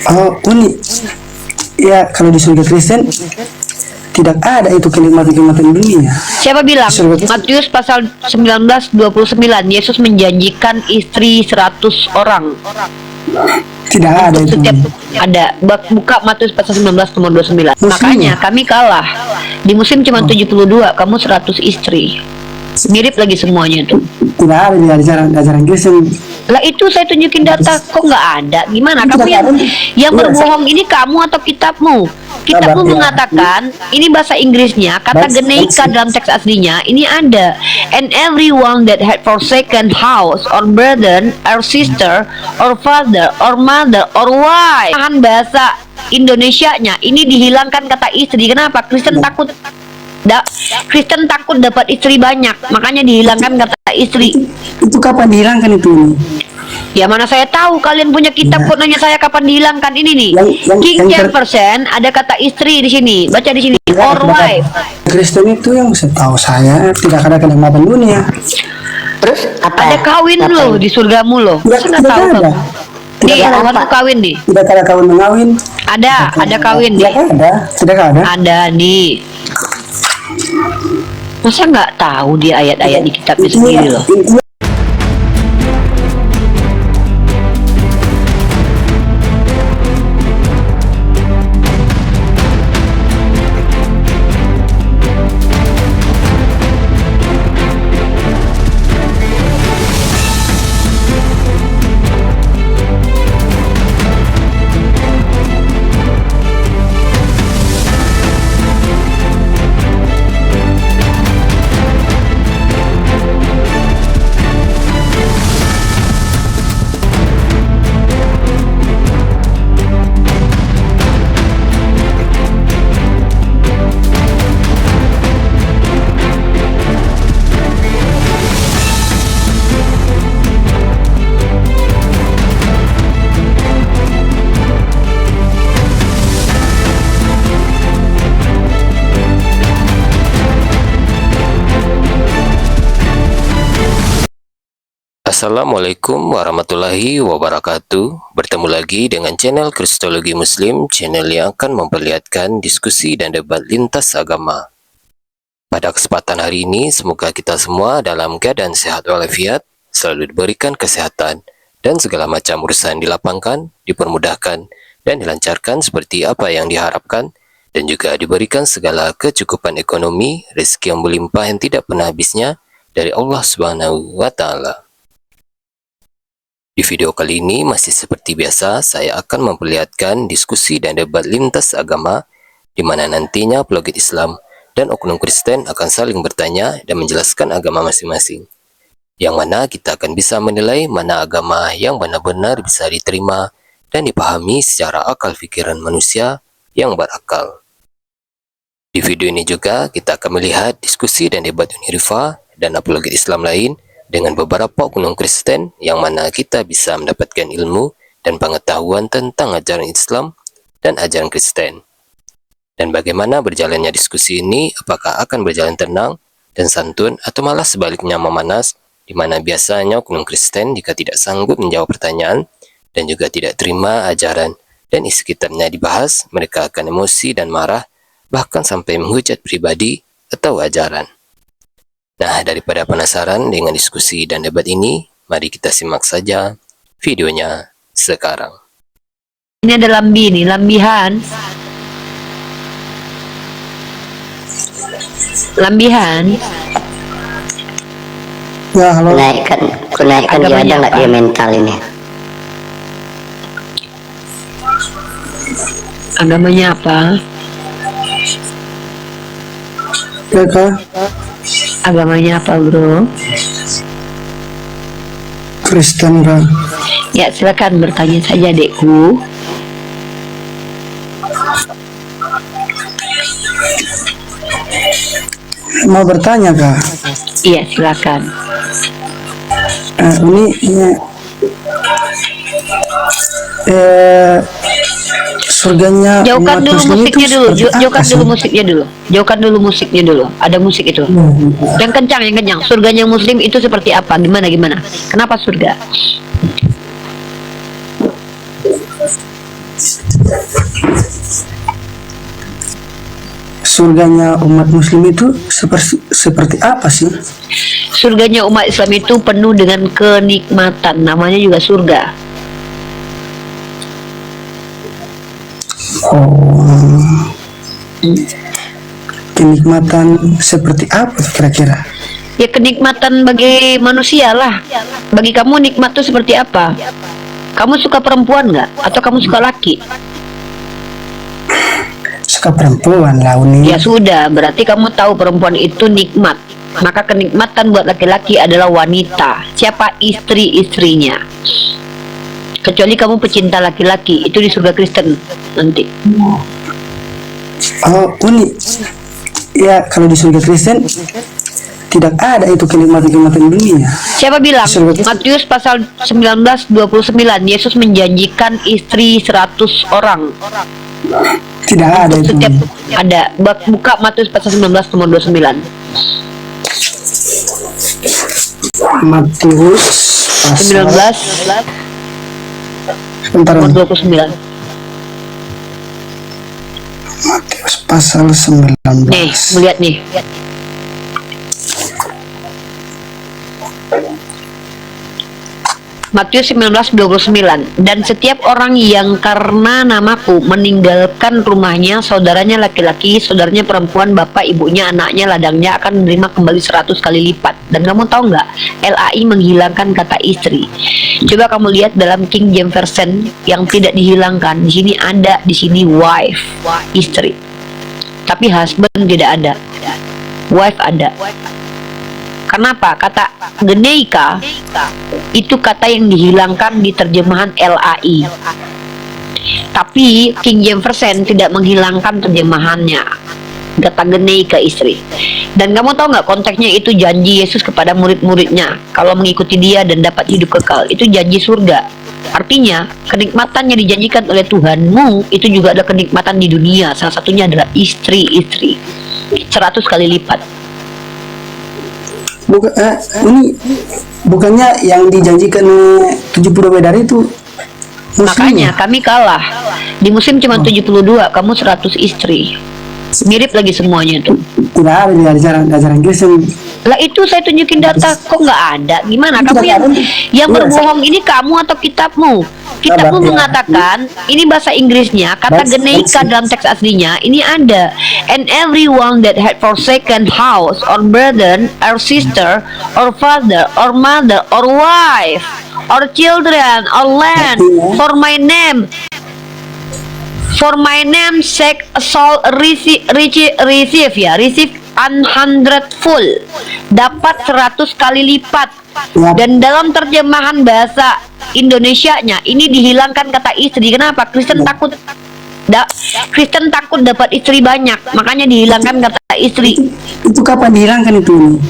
Oh, unik. Ya, kalau di surga Kristen tidak ada itu kenikmatan-kenikmatan dunia. Siapa bilang? Surga Kristen Matius pasal 19:29, Yesus menjanjikan istri 100 orang. tidak ada itu. Setiap ada buka Matius pasal 19 nomor 29. Musimnya. Makanya kami kalah. Di musim cuma 72, kamu 100 istri. Mirip lagi semuanya tuh. Tidak ada di ajaran Kristen. Lah itu saya tunjukin data, kok nggak ada? Gimana? Itu Kamu yang iya, berbohong ini kamu atau kitabmu? Kitabmu iya. mengatakan, ini bahasa Inggrisnya, kata geneika dalam teks aslinya, ini ada. And everyone that had forsaken house or brother or sister or father or mother or wife. Tahan bahasa Indonesianya, ini dihilangkan kata istri. Kenapa? Kristen takut. Kristen takut dapat istri banyak, makanya dihilangkan kata istri. Itu kapan dihilangkan itu? Ya mana saya tahu, kalian punya kitab kok nanya saya kapan dihilangkan ini nih. King James Version ada kata istri di sini. Baca di sini or wife. Kristen itu yang setahu saya tidak ada kenikmatan dunia. Terus apa? Ada kawin loh di surgamu loh. Saya nggak tahu kamu. Nih, kawan kawin nih. Tidak ada kawin mengawin. Ada kawin nih. Tidak ada. Ada nih. Masa nggak tahu di ayat-ayat di kitabnya sendiri loh. Assalamualaikum warahmatullahi wabarakatuh. Bertemu lagi dengan channel Kristologi Muslim, channel yang akan memperlihatkan diskusi dan debat lintas agama. Pada kesempatan hari ini, semoga kita semua dalam keadaan sehat walafiat, selalu diberikan kesehatan, dan segala macam urusan dilapangkan, dipermudahkan, dan dilancarkan seperti apa yang diharapkan, dan juga diberikan segala kecukupan ekonomi, rezeki yang berlimpah yang tidak pernah habisnya dari Allah Subhanahu wa Ta'ala. Di video kali ini masih seperti biasa, saya akan memperlihatkan diskusi dan debat lintas agama di mana nantinya apologet Islam dan oknum Kristen akan saling bertanya dan menjelaskan agama masing-masing. Yang mana kita akan bisa menilai mana agama yang benar-benar bisa diterima dan dipahami secara akal pikiran manusia yang berakal. Di video ini juga kita akan melihat diskusi dan debat Unirifa dan apologet Islam lain dengan beberapa oknum Kristen yang mana kita bisa mendapatkan ilmu dan pengetahuan tentang ajaran Islam dan ajaran Kristen. Dan bagaimana berjalannya diskusi ini, apakah akan berjalan tenang dan santun atau malah sebaliknya memanas, di mana biasanya oknum Kristen jika tidak sanggup menjawab pertanyaan dan juga tidak terima ajaran dan isi kitabnya dibahas, mereka akan emosi dan marah, bahkan sampai menghujat pribadi atau ajaran. Nah, daripada penasaran dengan diskusi dan debat ini, mari kita simak saja videonya sekarang. Ini ada lambi nih, lambihan. Lambihan. Ya, halo. Kunaikan dia ada nggak dia mental ini? Agamanya apa? Ya, Kak. Agamanya apa, bro? Kristen, Kak. Ya, silakan bertanya saja, dekku. Mau bertanya, Kak? Iya, silakan. Ini surganya Jauhkan umat dulu Muslim itu musiknya dulu, seperti jauhkan apa dulu sih? musiknya dulu. Jauhkan dulu musiknya dulu. Ada musik itu. Yang kencang, yang kencang. Surganya Muslim itu seperti apa? Gimana? Kenapa surga? surganya umat muslim itu seperti apa sih? Surganya umat Islam itu penuh dengan kenikmatan, namanya juga surga. Oh, kenikmatan seperti apa kira-kira? Ya kenikmatan bagi manusia lah. Bagi kamu nikmat itu seperti apa? Kamu suka perempuan nggak? Atau kamu suka laki? Suka perempuan lah Uni. Ya sudah, berarti kamu tahu perempuan itu nikmat. Maka kenikmatan buat laki-laki adalah wanita. Siapa istri-istrinya? Kecuali kamu pecinta laki-laki, itu di surga Kristen nanti. Oh Uni, ya kalau di surga Kristen tidak ada itu kenikmatan-kenikmatan dunia. Siapa bilang? Surga Kristen. Matius pasal 19:29, Yesus menjanjikan istri 100 orang. Tidak ada itu. Setiap ada. Buka Matius pasal 19 nomor 29. Matius pasal 19 sebentar, nomor Uni. 29. Matius pasal 19. Nih, melihat nih. Matius 19:29, dan setiap orang yang karena namaku meninggalkan rumahnya, saudaranya laki-laki, saudaranya perempuan, bapak, ibunya, anaknya, ladangnya akan menerima kembali 100 kali lipat. Dan kamu tahu nggak, LAI menghilangkan kata istri. Coba kamu lihat dalam King James Version yang tidak dihilangkan. Di sini ada, di sini wife, istri. Tapi husband tidak ada. Wife ada. Kenapa? Kata geneika itu kata yang dihilangkan di terjemahan LAI. Tapi King James Version tidak menghilangkan terjemahannya. Kata geneika istri. Dan kamu tahu nggak konteksnya itu janji Yesus kepada murid-muridnya. Kalau mengikuti dia dan dapat hidup kekal. Itu janji surga. Artinya kenikmatan yang dijanjikan oleh Tuhanmu itu juga ada kenikmatan di dunia. Salah satunya adalah istri-istri. 100 kali lipat. Ini bukannya yang dijanjikan 70 Bidadari itu Makanya muslimnya? kami kalah. Di musim cuma 72, kamu 100 istri. Mirip lagi semuanya tuh. Tidak ada di ajaran Kristen. Lah itu saya tunjukin data, kok nggak ada? Gimana? Itu Kamu tidak ada. yang Iya, berbohong ini kamu atau kitabmu? Kitabmu Sabar, ya. mengatakan, ini bahasa Inggrisnya, kata geneika dalam teks aslinya, ini ada. And everyone that had forsaken house, or brother, or sister, or father, or mother, or wife, or children, or land, for my name sake shall receive 100-fold, dapat 100 kali lipat. Ya. Dan dalam terjemahan bahasa Indonesianya ini dihilangkan kata istri. Kenapa? Kristen takut dapat istri banyak, makanya dihilangkan kata istri. Itu kapan dihilangkan itu?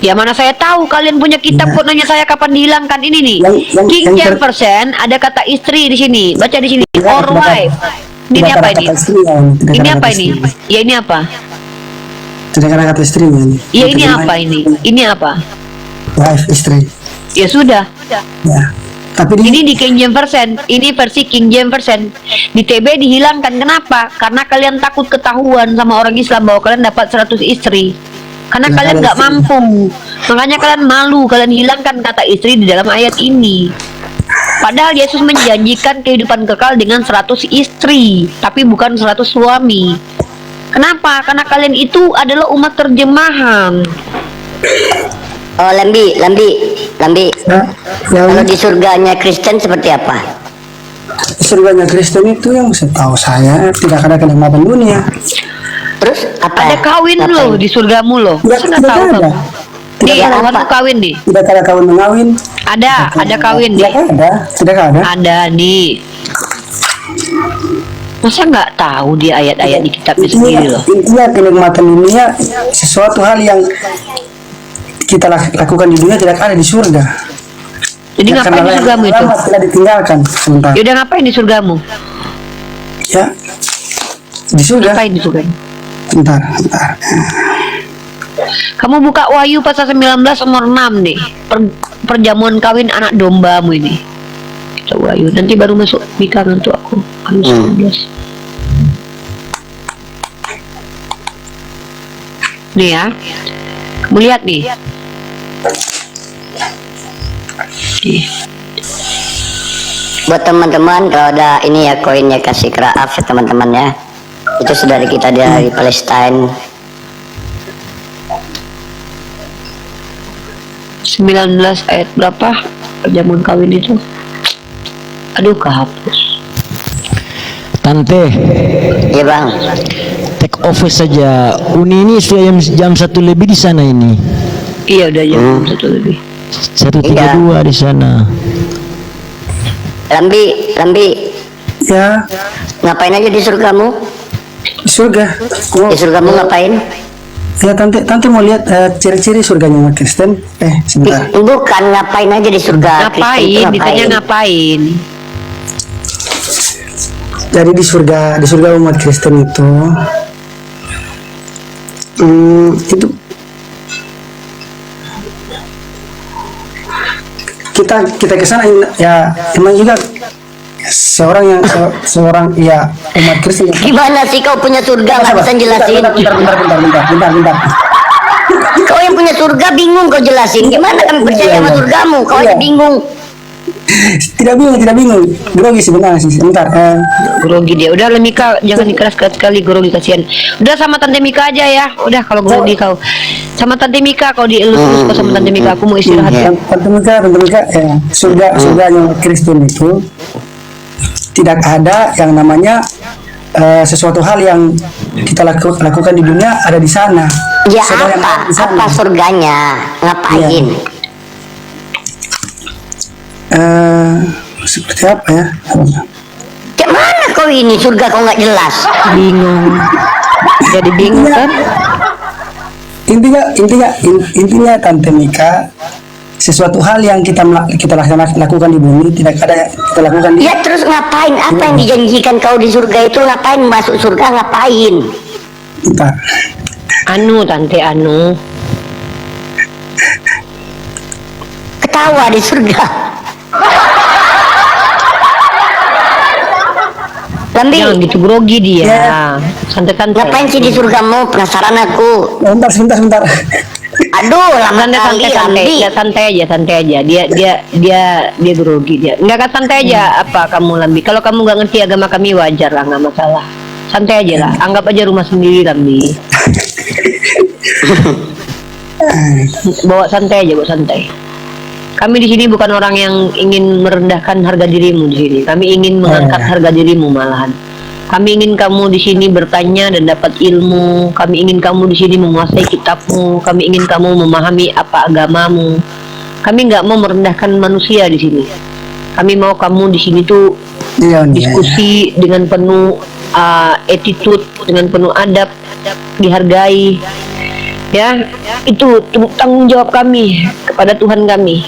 Ya mana saya tahu, kalian punya kitab kok nanya saya kapan dihilangkan. Ini nih King James Version ada kata istri di sini. Baca di sini, or wife. Ini apa ini? Ini apa ini? Ya ini apa? Tidak ada kata istrinya. Ya ini apa ini? Ini apa? Wife, istri. Ya sudah. Ya. Tapi Ini di King James Version. Ini versi King James Version. Di TB dihilangkan. Kenapa? Karena kalian takut ketahuan sama orang Islam bahwa kalian dapat 100 istri. Karena Ya, kalian kalau nggak istri. mampu. Makanya kalian malu. Kalian hilangkan kata istri di dalam ayat ini. Padahal Yesus menjanjikan kehidupan kekal dengan 100 istri, tapi bukan 100 suami. Kenapa? Karena kalian itu adalah umat terjemahan. Oh, Lambi. ya, Kalau yang di surganya Kristen seperti apa? surganya Kristen itu yang setahu saya tidak ada kenikmatan dunia. Terus apa? Ada kawin Ngapain? loh di surgamu loh. Tidak, Masa nggak tidak tahu ada. kamu? Nih, ada Tuhan apa? tuh kawin nih. Tidak ada kawin mengawin. Ada kawin nih. Tidak ada. Ada nih. Masa nggak tahu dia ayat-ayat di kitabnya sendiri loh. Intinya kenikmatan dunia sesuatu hal yang kita lakukan di dunia tidak ada di surga. Jadi Ya, ngapain di karena surgamu yang itu? lama telah ditinggalkan sebentar. Yaudah ngapain di surgamu? Ya, di surga. Ngapain di surgamu? Bentar. Kamu buka Wahyu pasal 19 nomor 6 nih. Perjamuan kawin anak dombamu ini. Kita Wahyu. Nanti baru masuk Mika ngantuk aku. Wahyu 19. Nih ya, kamu lihat nih. Nih. Buat teman-teman, kalau ada ini ya koinnya kasih ke Raaf ya teman-teman ya. Itu saudara kita dari Palestina. 19 ayat berapa? Perjamuan kawin itu. Aduh, kehapus. Tante, Iya bang. take over saja. Uni ini sudah jam 1 lebih di sana ini. Iya, udah jam 1 lebih. 1.32 di sana. Lambi, Ya, ngapain aja di surgamu? surga. Oh, Di surgamu ngapain? ya tante mau lihat ciri-ciri surganya umat Kristen. Sebentar. Bukan ngapain aja di surga. Kristen itu Ngapain? Ditanya ngapain? Jadi di surga umat Kristen itu, itu kita kesana ya, emang juga seorang ya umat Kristen. Gimana sih kau punya surga nggak bisa jelasin? Bentar. Kau yang punya surga bingung kau jelasin. Gimana kami percaya sama surgamu? Kau aja bingung. Tidak bingung. Grogi sebenarnya sih. Bentar. Grogi dia. Udah lah Mika, jangan keras sekali grogi, kasihan. Udah sama Tante Mika aja ya. Udah kalau grogi kau. Sama Tante Mika kau dielus kau sama Tante Mika. Aku mau istirahat. Tante Mika, surganya Kristen itu tidak ada yang namanya sesuatu hal yang kita lakukan di dunia ada di sana. Ya Saudara yang ada di sana. apa surganya? Ngapain? Seperti apa ya? Kayak mana kau ini surga kau nggak jelas? Bingung. Jadi bingung kan? Intinya Tante Mika, sesuatu hal yang kita lakukan di bumi tidak ada kita lakukan di. Ya terus ngapain? Apa yang dijanjikan kau di surga itu ngapain? Masuk surga ngapain? Bentar. Tante Anu. Ketawa di surga. Lambi, Jangan gitu grogi dia. Ya. Santai-santai. ngapain sih di surgamu? Penasaran aku. Sebentar. Aduh, lama kali Lambi. santai aja. Dia grogi dia. Enggak kan santai aja apa kamu Lambi. Kalau kamu nggak ngerti agama kami wajar lah, nggak masalah. Santai aja lah. Anggap aja rumah sendiri Lambi. Bawa santai. Kami di sini bukan orang yang ingin merendahkan harga dirimu di sini. Kami ingin mengangkat harga dirimu malahan. Kami ingin kamu di sini bertanya dan dapat ilmu. Kami ingin kamu di sini menguasai kitabmu. Kami ingin kamu memahami apa agamamu. Kami nggak mau merendahkan manusia di sini. Kami mau kamu di sini tuh diskusi dengan penuh attitude, dengan penuh adab, dihargai. Ya, itu tanggung jawab kami kepada Tuhan kami.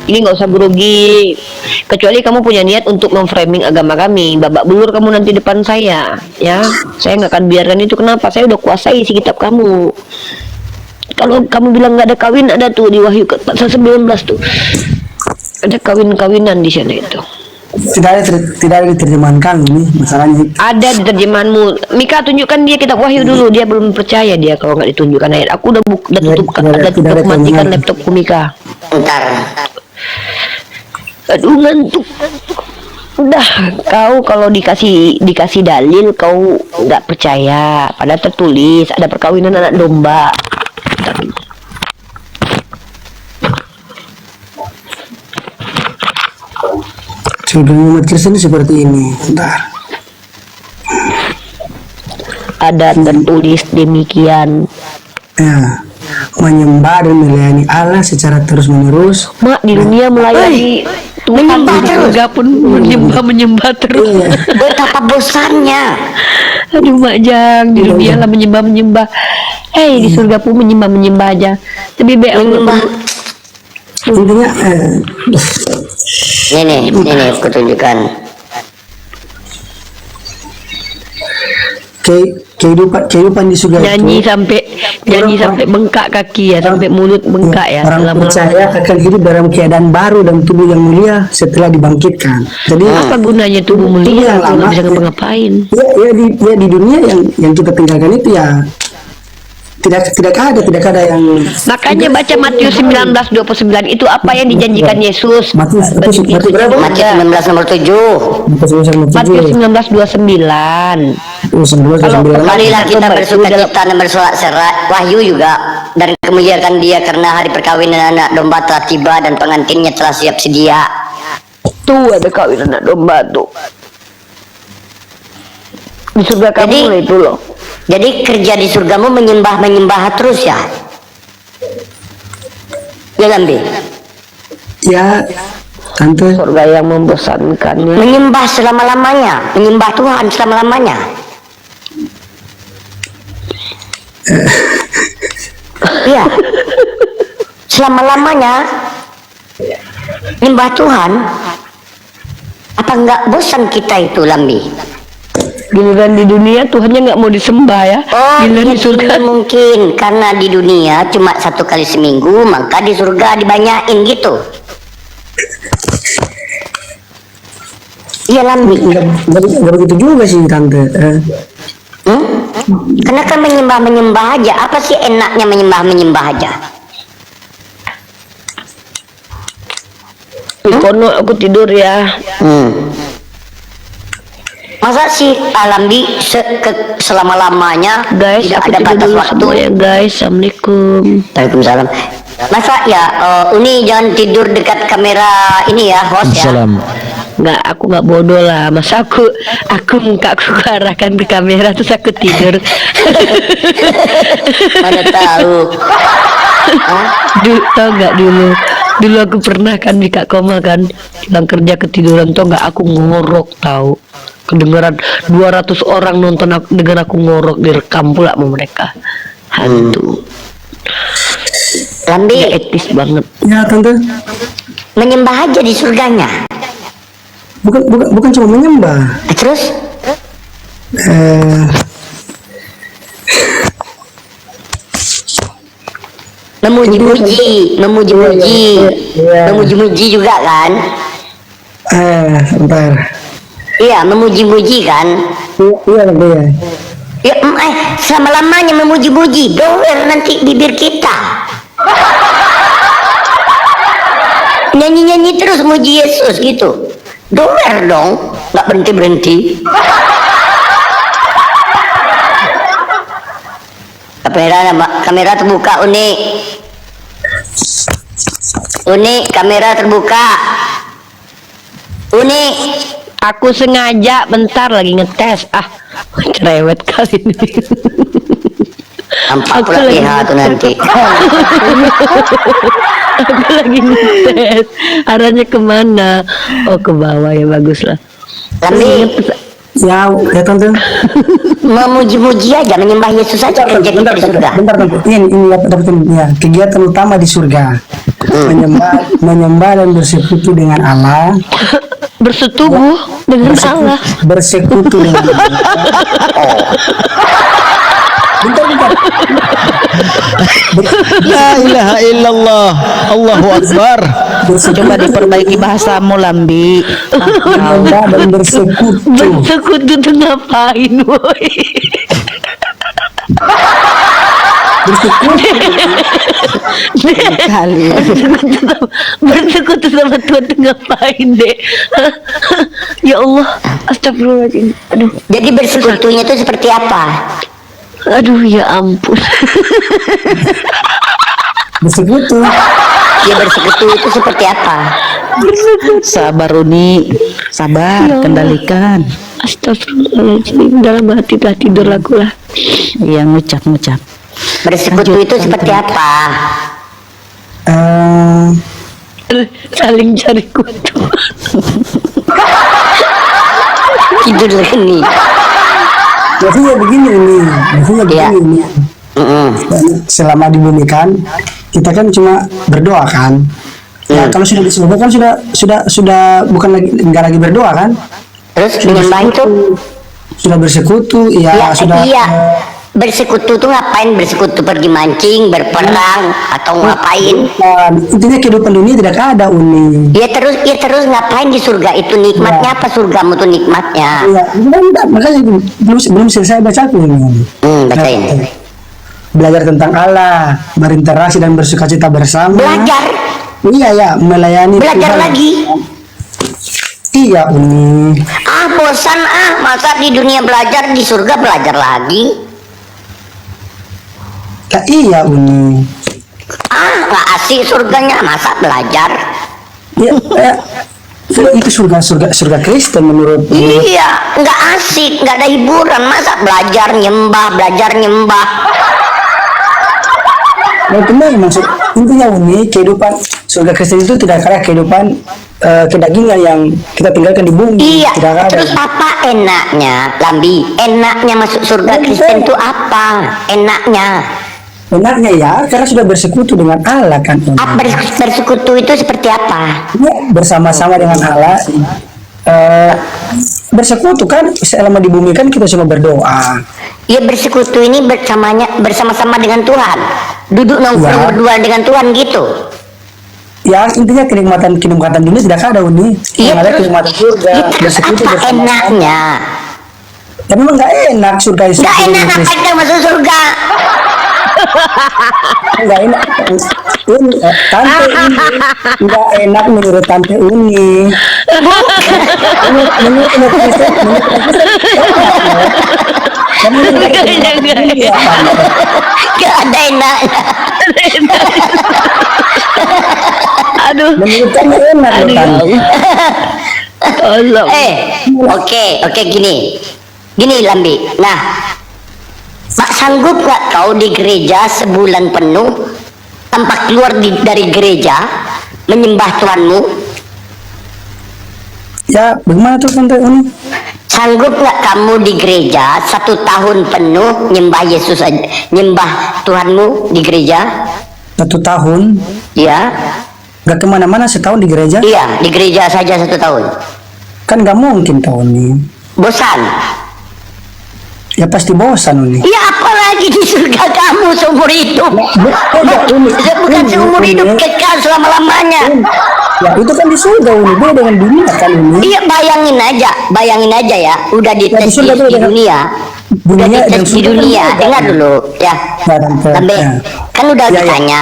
Ini nggak usah grogi, kecuali kamu punya niat untuk memframing agama kami, babak belur kamu nanti depan saya, ya. Saya nggak akan biarkan itu. Kenapa? Saya udah kuasai isi kitab kamu. Kalau kamu bilang nggak ada kawin, ada tuh di Wahyu pasal 19 tuh, ada kawin-kawinan di sana itu. Tidak ada diterjemahkan ini masalahnya. Ada di terjemahanmu. Mika, tunjukkan dia kitab Wahyu dulu. Dia belum percaya dia kalau nggak ditunjukkan ayat. Aku udah tutup matikan laptopku Mika. Bentar. Aduh, ngantuk. Udah, kau kalau dikasih dalil kau nggak percaya. Padahal tertulis ada perkawinan anak domba. Surga umat Kristen seperti ini. Bentar. Ada tertulis demikian. Ya, menyembah dan melayani Allah secara terus-menerus. Mak, di dunia melayani Tuhan, Menyembah di terus. surga pun menyembah terus. Betapa bosannya. Aduh Mak Jang, di dunia lah menyembah. Di surga pun menyembah aja. Lebih baik Menyembah. Intinya Nih, aku tunjukkan. kehidupan di surga nyanyi itu. sampai bengkak kaki ya, sampai mulut bengkak ya. Orang selama percaya akan hidup dalam keadaan baru dan tubuh yang mulia setelah dibangkitkan. Jadi apa gunanya tubuh mulia yang kalau nggak lama, bisa ngapa-ngapain? di dunia yang kita tinggalkan itu ya tidak ada yang Makanya baca Matius 19:29 itu apa yang dijanjikan Yesus. Matius berapa? Matius 19 nomor 7. Matius 19:29. Marilah kita bersuka-cita dan bersorak-sorai. Wahyu juga, dan kemuliakan dia karena hari perkawinan anak domba telah tiba dan pengantinnya telah siap sedia. Tuh ada kawin anak domba tuh. Di surga kamu itu loh. Jadi kerja di surgamu menyembah terus ya? Ya Lambi? Ya, Tante. Surga yang membosankannya. Menyembah selama-lamanya, menyembah Tuhan selama-lamanya. Iya. Selama-lamanya menyembah Tuhan. Apa enggak bosan kita itu, Lambi? Giliran di dunia Tuhannya nggak mau disembah ya. Oh, Giliran di surga mungkin karena di dunia cuma 1 kali seminggu, maka di surga dibanyain gitu. Iya Lambi. Enggak begitu juga sih Tante. Karena kan menyembah aja. Apa sih enaknya menyembah aja? kono aku tidur ya. Masa sih Lambi selama-lamanya Guys, tidak aku ada tidur batas dulu waktu? semua ya guys. Assalamualaikum. Waalaikumsalam. Masa ya Uni jangan tidur dekat kamera ini ya, host ya. Salam. Nggak, aku nggak bodoh lah. Masa aku muka aku arahkan ke kamera terus aku tidur. Mana tahu. Tau nggak dulu aku pernah kan di Kak Koma kan pulang kerja ketiduran, tau nggak aku ngorok, tahu kedengaran 200 orang nonton aku, dengar aku ngorok, direkam pula sama mereka. Hantu. Lambi, Nggak etis banget. Ya Tante. menyembah aja di surganya. Bukan cuma menyembah. Terus memuji-muji juga kan? Bentar. Iya, memuji-muji kan? Iya. Ya, selama-lamanya memuji-muji, doer nanti bibir kita. Nyanyi-nyanyi terus muji Yesus gitu. Doer dong, nggak berhenti-berhenti. Kamera terbuka, Uni, kamera terbuka. Uni, Aku sengaja bentar lagi ngetes. Cerewet kali ini. nampak pula lihat tuh nanti. Aku lagi ngetes. Arahnya kemana? Oh, ke bawah ya, bagus lah. Lambi, Ya Tante. memuji-muji aja, menyembah Yesus aja kerja kita di surga. Bentar Tante. Ini dapetin ya, kegiatan utama di surga. Menyembah dan bersekutu dengan Allah. Bersetubuh dengan Allah. Bersekutu dengan Allah. Bentar. La ilaha illallah. Allahu Akbar. Coba diperbaiki bahasamu Lambi. Menyembah dan bersekutu. Bersekutu tuh ngapain, woi? Kali. Bersekutu sama Tuhan tuh ngapain, Dek? Ya Allah, astagfirullahaladzim. Aduh, Jadi bersekutunya itu seperti apa? aduh, ya ampun. Bersekutu. Ya bersekutu itu seperti apa? Sabar Uni, sabar, kendalikan. Astagfirullahaladzim, dalam hati telah tidur aku lah. Yang ngucap. Bersekutu itu seperti apa? Saling cari kutu. Tidur lagi nih. Maksudnya begini ini. Selama di bumi kan, kita kan cuma berdoa kan. Ya kalau sudah di surga kan sudah bukan lagi, nggak lagi berdoa kan. Terus menyembah itu? Sudah bersekutu, ya sudah. Iya. Bersekutu tuh ngapain? Bersekutu pergi mancing, berperang, atau ngapain? Intinya kehidupan dunia tidak ada, Uni. Ya terus ngapain di surga itu? Nikmatnya apa surgamu tuh nikmatnya? Iya, makanya belum selesai baca aku ini. Bacain. belajar tentang Allah, berinteraksi dan bersukacita bersama. Belajar, Iya ya, melayani belajar Tuhan. lagi. Iya Uni. Ah, bosan ah, masa di dunia belajar, di surga belajar lagi. Ya, iya Uni. Ah, nggak asik surganya, masa belajar. Ya, itu surga Kristen menurut. Iya, nggak asik, nggak ada hiburan, masa belajar nyembah. Nah, itu maksud intinya Uni, kehidupan surga Kristen itu tidak kayak kehidupan kedagingan yang kita tinggalkan di bumi. Iya, Tidak ada. terus apa enaknya, Lambi? Enaknya masuk surga Kristen itu apa? Enaknya ya, karena sudah bersekutu dengan Allah kan Uni. Bersekutu itu seperti apa? Ya, bersama-sama dengan Allah. Bersekutu kan selama di bumi kan kita cuma berdoa. Ya bersekutu ini bersama-sama dengan Tuhan. Duduk nongkrong Ya. berdua dengan Tuhan gitu. Ya intinya kenikmatan dunia tidak ada Uni. Iya, Yang ada terus kenikmatan surga, ya, terus bersekutu apa bersama. enaknya? Ya memang nggak enak surga itu. Gak enak apa kita masuk surga? Nggak enak. Tante ini nggak enak menurut Tante Uni. Menurut Kristen, Gak ada enaknya. Aduh. menurut Tante enak loh Tante. Allah. Oke, gini Lambi. Nah, Mak sanggup nggak kau di gereja sebulan penuh tanpa keluar dari gereja menyembah Tuhanmu? Ya bagaimana tuh Tante Uni? Sanggup nggak kamu di gereja 1 tahun penuh nyembah Yesus aja, nyembah Tuhanmu di gereja? 1 tahun Ya, nggak kemana-mana setahun di gereja? iya di gereja saja 1 tahun. Kan nggak mungkin tahun ini. Bosan? Ya pasti bosan Uni. Ya apalagi di surga kamu seumur hidup. Bukan seumur hidup kekal selama-lamanya. Ya itu kan di surga Uni, beda dengan dunia kan Uni. Iya bayangin aja ya, udah dites di surga di beda. dunia, udah Dunia dan dites di surga dunia, beda. dengar dulu ya. Ya, Tante. Sampai Ya. kan udah Ya, ya. ditanya,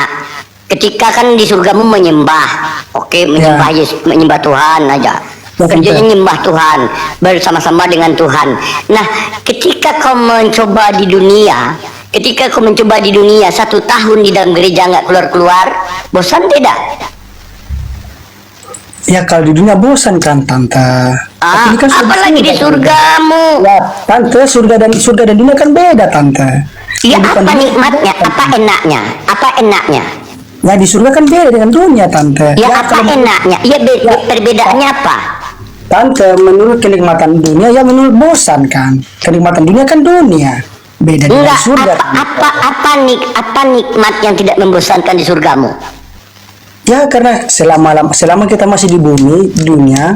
ketika kan di surgamu menyembah, oke menyembah Yesus, menyembah Tuhan aja. Ya, Kerjanya Tante. nyembah Tuhan bersama-sama dengan Tuhan. Nah, ketika kau mencoba di dunia, 1 tahun di dalam gereja nggak keluar-keluar, bosan tidak? Ya kalau di dunia bosan kan Tante. Tapi ini kan Apalagi di surgamu. Ya Tante, surga dan dunia kan beda Tante. Ya Kehidupan apa dunia nikmatnya, kan beda, apa enaknya, apa enaknya? Ya di surga kan beda dengan dunia Tante. Ya apa kalau enaknya? Ya perbedaannya apa? Tante menurut kenikmatan dunia ya menurut bosan kan. Kenikmatan dunia kan dunia. Beda dengan Enggak, surga. Tante. apa nikmat yang tidak membosankan di surgamu? Ya karena selama kita masih di bumi, di dunia,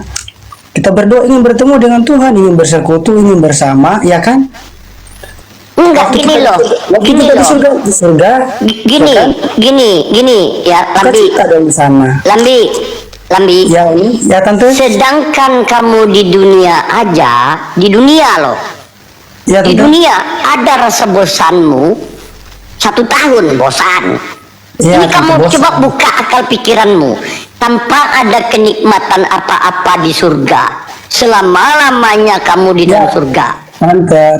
kita berdoa ingin bertemu dengan Tuhan, ingin bersekutu, ingin bersama, ya kan? Enggak, gini loh. Waktu kita di surga, Gini, ya kan? gini ya, Kita Lambi. cinta dari sana. Lambi. Ya ini, ya Tante. Sedangkan kamu di dunia aja, di dunia loh. Ya Di Tante. dunia ada rasa bosanmu 1 tahun bosan. Ya, Ini Tante, kamu bosan. coba buka akal pikiranmu. Tanpa ada kenikmatan apa-apa di surga, selama-lamanya kamu di dalam Ya. surga.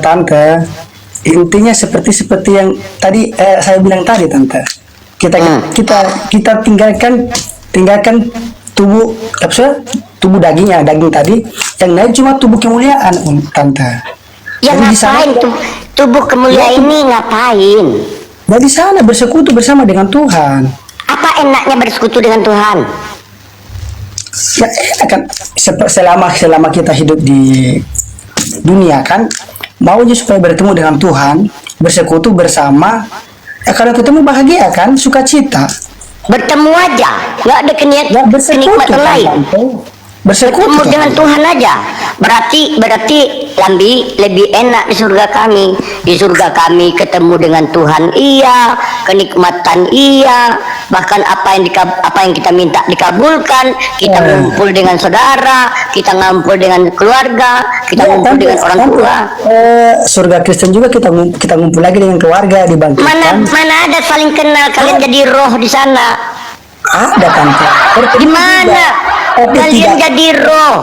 Tante, intinya seperti yang tadi saya bilang tadi Tante. Kita tinggalkan tubuh tubuh daging tadi, yang naik cuma tubuh kemuliaan Tante. Ya Jadi di sana ngapain tubuh kemuliaan Ya, ini ngapain? Nah di sana bersekutu bersama dengan Tuhan. Apa enaknya bersekutu dengan Tuhan? Ya enak kan selama kita hidup di dunia kan maunya supaya bertemu dengan Tuhan, bersekutu bersama. Ya kalau ketemu bahagia kan, sukacita. Bertemu aja, nggak ada Ya bersekutu kenikmatan kan, lain. Tante. Bersekutu. Bertemu dengan Tuhan aja. Berarti Lambi lebih enak di surga kami. Di surga kami ketemu dengan Tuhan, iya, kenikmatan iya, bahkan apa yang kita minta dikabulkan. Kita ngumpul dengan saudara, kita ngumpul dengan keluarga, kita ngumpul dengan orang tua. Surga Kristen juga kita ngumpul lagi dengan keluarga, dibangkitkan. Mana ada saling kenal, kalian jadi roh di sana. Ada tante. Di mana kalian jadi roh?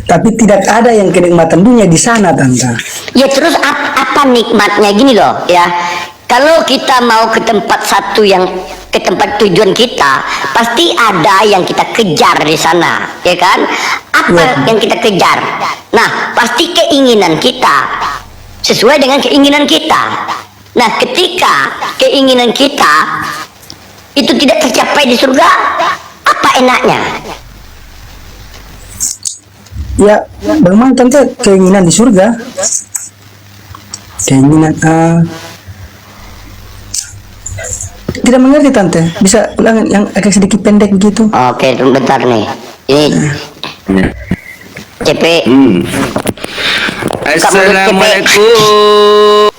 Tapi tidak ada yang kenikmatan dunia di sana, tante. Ya terus apa nikmatnya, gini loh ya. Kalau kita mau ke tempat ke tempat tujuan kita, pasti ada yang kita kejar di sana, ya kan? Apa yang kita kejar? Nah, pasti keinginan kita sesuai dengan keinginan kita. Nah, ketika keinginan kita itu tidak tercapai di surga, apa enaknya? Ya, bagaimana tante keinginan di surga? Keinginan tidak mengerti tante. Bisa ulangan yang agak sedikit pendek begitu? Oke, bentar nih. Ini CP. Assalamualaikum.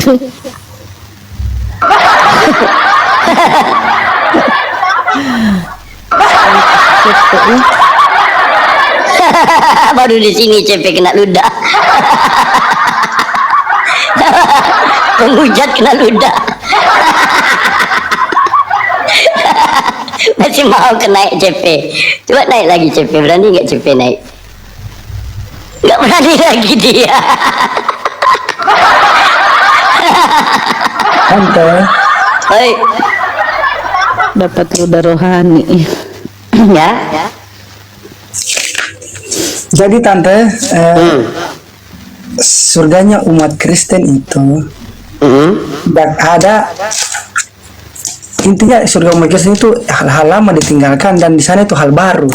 Baru di sini CP kena ludah. Penghujat kena ludah. Masih mau naik CP. Coba naik lagi CP. Berani nggak CP naik? Nggak berani lagi dia. Tante, Oi, Dapat ludah rohani. ya. jadi tante, surganya umat Kristen itu tidak ada. Intinya surga umat Kristen itu hal-hal lama ditinggalkan dan di sana itu hal baru.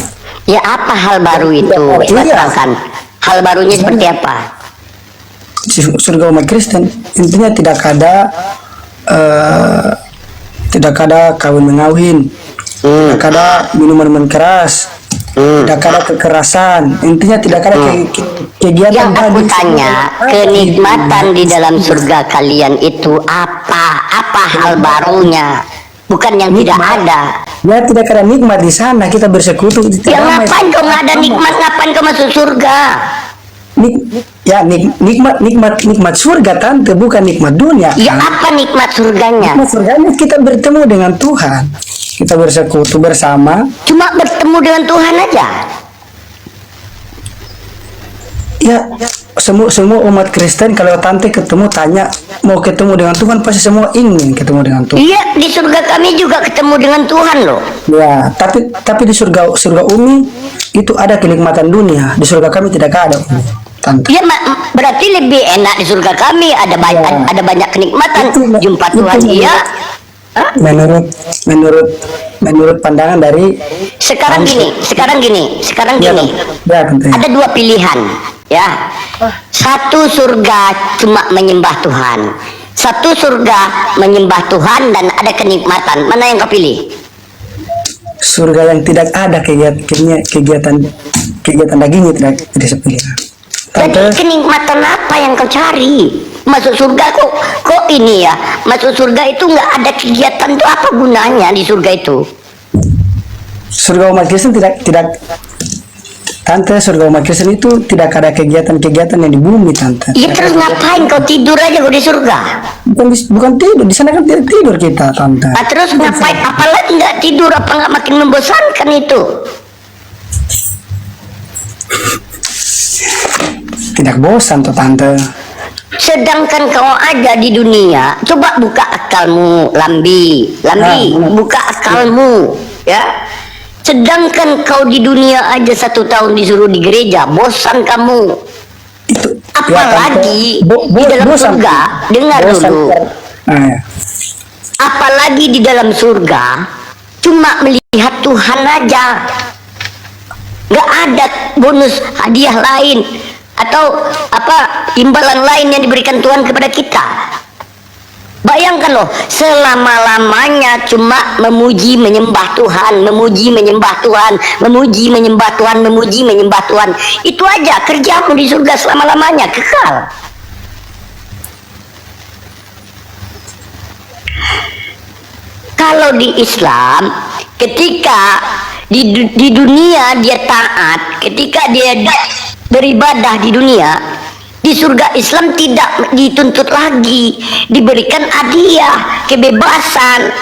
Ya apa hal baru itu? Coba Iya. terangkan. Hal barunya seperti apa? Surga umat Kristen intinya tidak ada kawin mengawin, tidak ada minuman keras, tidak ada kekerasan. Intinya tidak ada kegiatan. Yang aku tadi. tanya, kenikmatan di dalam surga kalian itu apa? Apa hal barunya? Bukan yang tidak ada. Ya tidak ada nikmat di sana, kita bersekutu. Ya ngapain kau nggak ada nikmat? Ngapain kau masuk surga? Nikmat surga tante, bukan nikmat dunia. Ya kan? apa nikmat surganya? Nikmat surganya kita bertemu dengan Tuhan, kita bersekutu bersama. Cuma bertemu dengan Tuhan aja. Ya semua umat Kristen kalau tante tanya mau ketemu dengan Tuhan, pasti semua ingin ketemu dengan Tuhan. Iya, di surga kami juga ketemu dengan Tuhan loh. Ya, tapi di surga Umi itu ada kenikmatan dunia. Di surga kami tidak ada, tante. Iya, berarti lebih enak di surga kami, ada banyak kenikmatan. Jumpa Tuhan, iya. Hah? Menurut pandangan dari Sekarang gini. ya, tante. Ada dua pilihan, ya. Satu surga cuma menyembah Tuhan. Satu surga menyembah Tuhan dan ada kenikmatan. Mana yang kau pilih? Surga yang tidak ada kegiatan dagingnya tidak sepilih. Jadi kenikmatan apa yang kau cari? Masuk surga kok ini ya? Masuk surga itu nggak ada kegiatan tuh, apa gunanya di surga itu? Surga umat Kristen tidak tante, surga umat Kristen itu tidak ada kegiatan yang di bumi, tante. Iya, terus ngapain kau tidur aja kau di surga? Bukan tidur, di sana kan tidak tidur kita, tante. Nah, terus ngapain? Apalagi nggak tidur, apa nggak makin membosankan itu? Tidak bosan tuh, tante. Sedangkan kau ada di dunia, coba buka akalmu, Lambi, buka akalmu, ya. Sedangkan kau di dunia aja 1 tahun disuruh di gereja, bosan kamu. Itu Apalagi ya, di dalam bosan. surga, dengar Bosan. dulu. Ya. Apalagi di dalam surga, cuma melihat Tuhan aja. Nggak ada bonus hadiah lain atau apa imbalan lain yang diberikan Tuhan kepada kita. Bayangkan loh, selama-lamanya cuma memuji menyembah Tuhan, memuji menyembah Tuhan, memuji menyembah Tuhan, memuji menyembah Tuhan. Itu aja kerjamu di surga selama-lamanya, kekal. Kalau di Islam, ketika di dunia dia taat, ketika dia beribadah di dunia, di surga Islam tidak dituntut lagi, diberikan hadiah, kebebasan.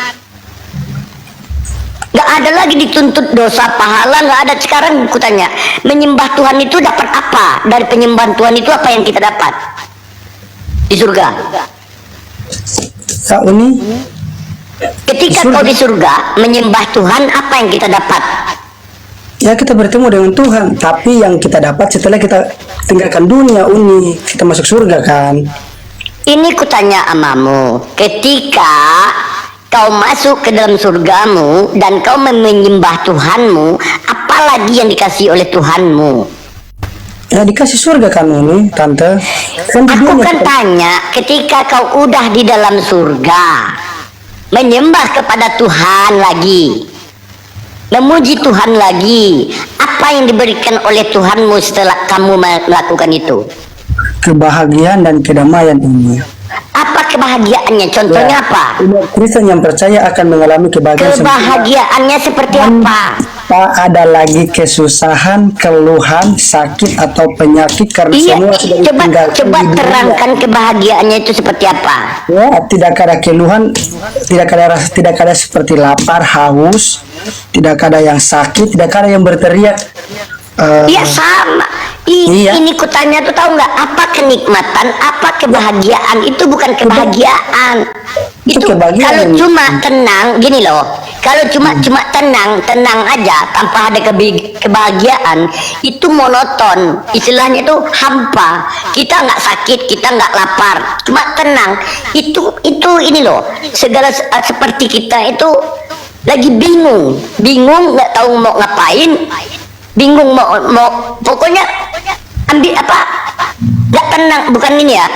Gak ada lagi dituntut dosa pahala, gak ada. Sekarang aku tanya, menyembah Tuhan itu dapat apa? Dari penyembahan Tuhan itu apa yang kita dapat di surga? Kak Uni, Ketika kau di surga menyembah Tuhan, apa yang kita dapat? ya kita bertemu dengan Tuhan, tapi yang kita dapat setelah kita tinggalkan dunia, Uni, kita masuk surga kan? Ini kutanya amamu, ketika kau masuk ke dalam surgamu dan kau menyembah Tuhanmu, apalagi yang dikasih oleh Tuhanmu? Ya dikasih surga kan Uni, Tante. Kan di Aku dunia kan kita- tanya, ketika kau udah di dalam surga, menyembah kepada Tuhan lagi, memuji Tuhan lagi, apa yang diberikan oleh Tuhanmu setelah kamu melakukan itu? kebahagiaan dan kedamaian ini. Apa kebahagiaannya? Contohnya apa? Umat Kristen yang percaya akan mengalami kebahagiaan. Kebahagiaannya seperti apa? Tak ada lagi kesusahan, keluhan, sakit atau penyakit karena Iya, semua sudah coba ditinggalkan coba di dunia. terangkan kebahagiaannya itu seperti apa? Ya, tidak ada keluhan, tidak ada seperti lapar, haus, tidak ada yang sakit, tidak ada yang berteriak. Iya sama. Iya. Ini kutanya tuh tahu nggak apa kenikmatan, apa kebahagiaan? Itu bukan kebahagiaan. Itu Itu kebahagiaan. kalau cuma tenang, gini loh. Kalau cuma tenang aja tanpa ada kebahagiaan, itu monoton. Istilahnya itu hampa. Kita nggak sakit, kita nggak lapar, cuma tenang. Itu ini loh. Segala seperti kita itu lagi bingung nggak tahu mau ngapain. Bingung mau pokoknya ambil apa, nggak tenang, bukan ini ya,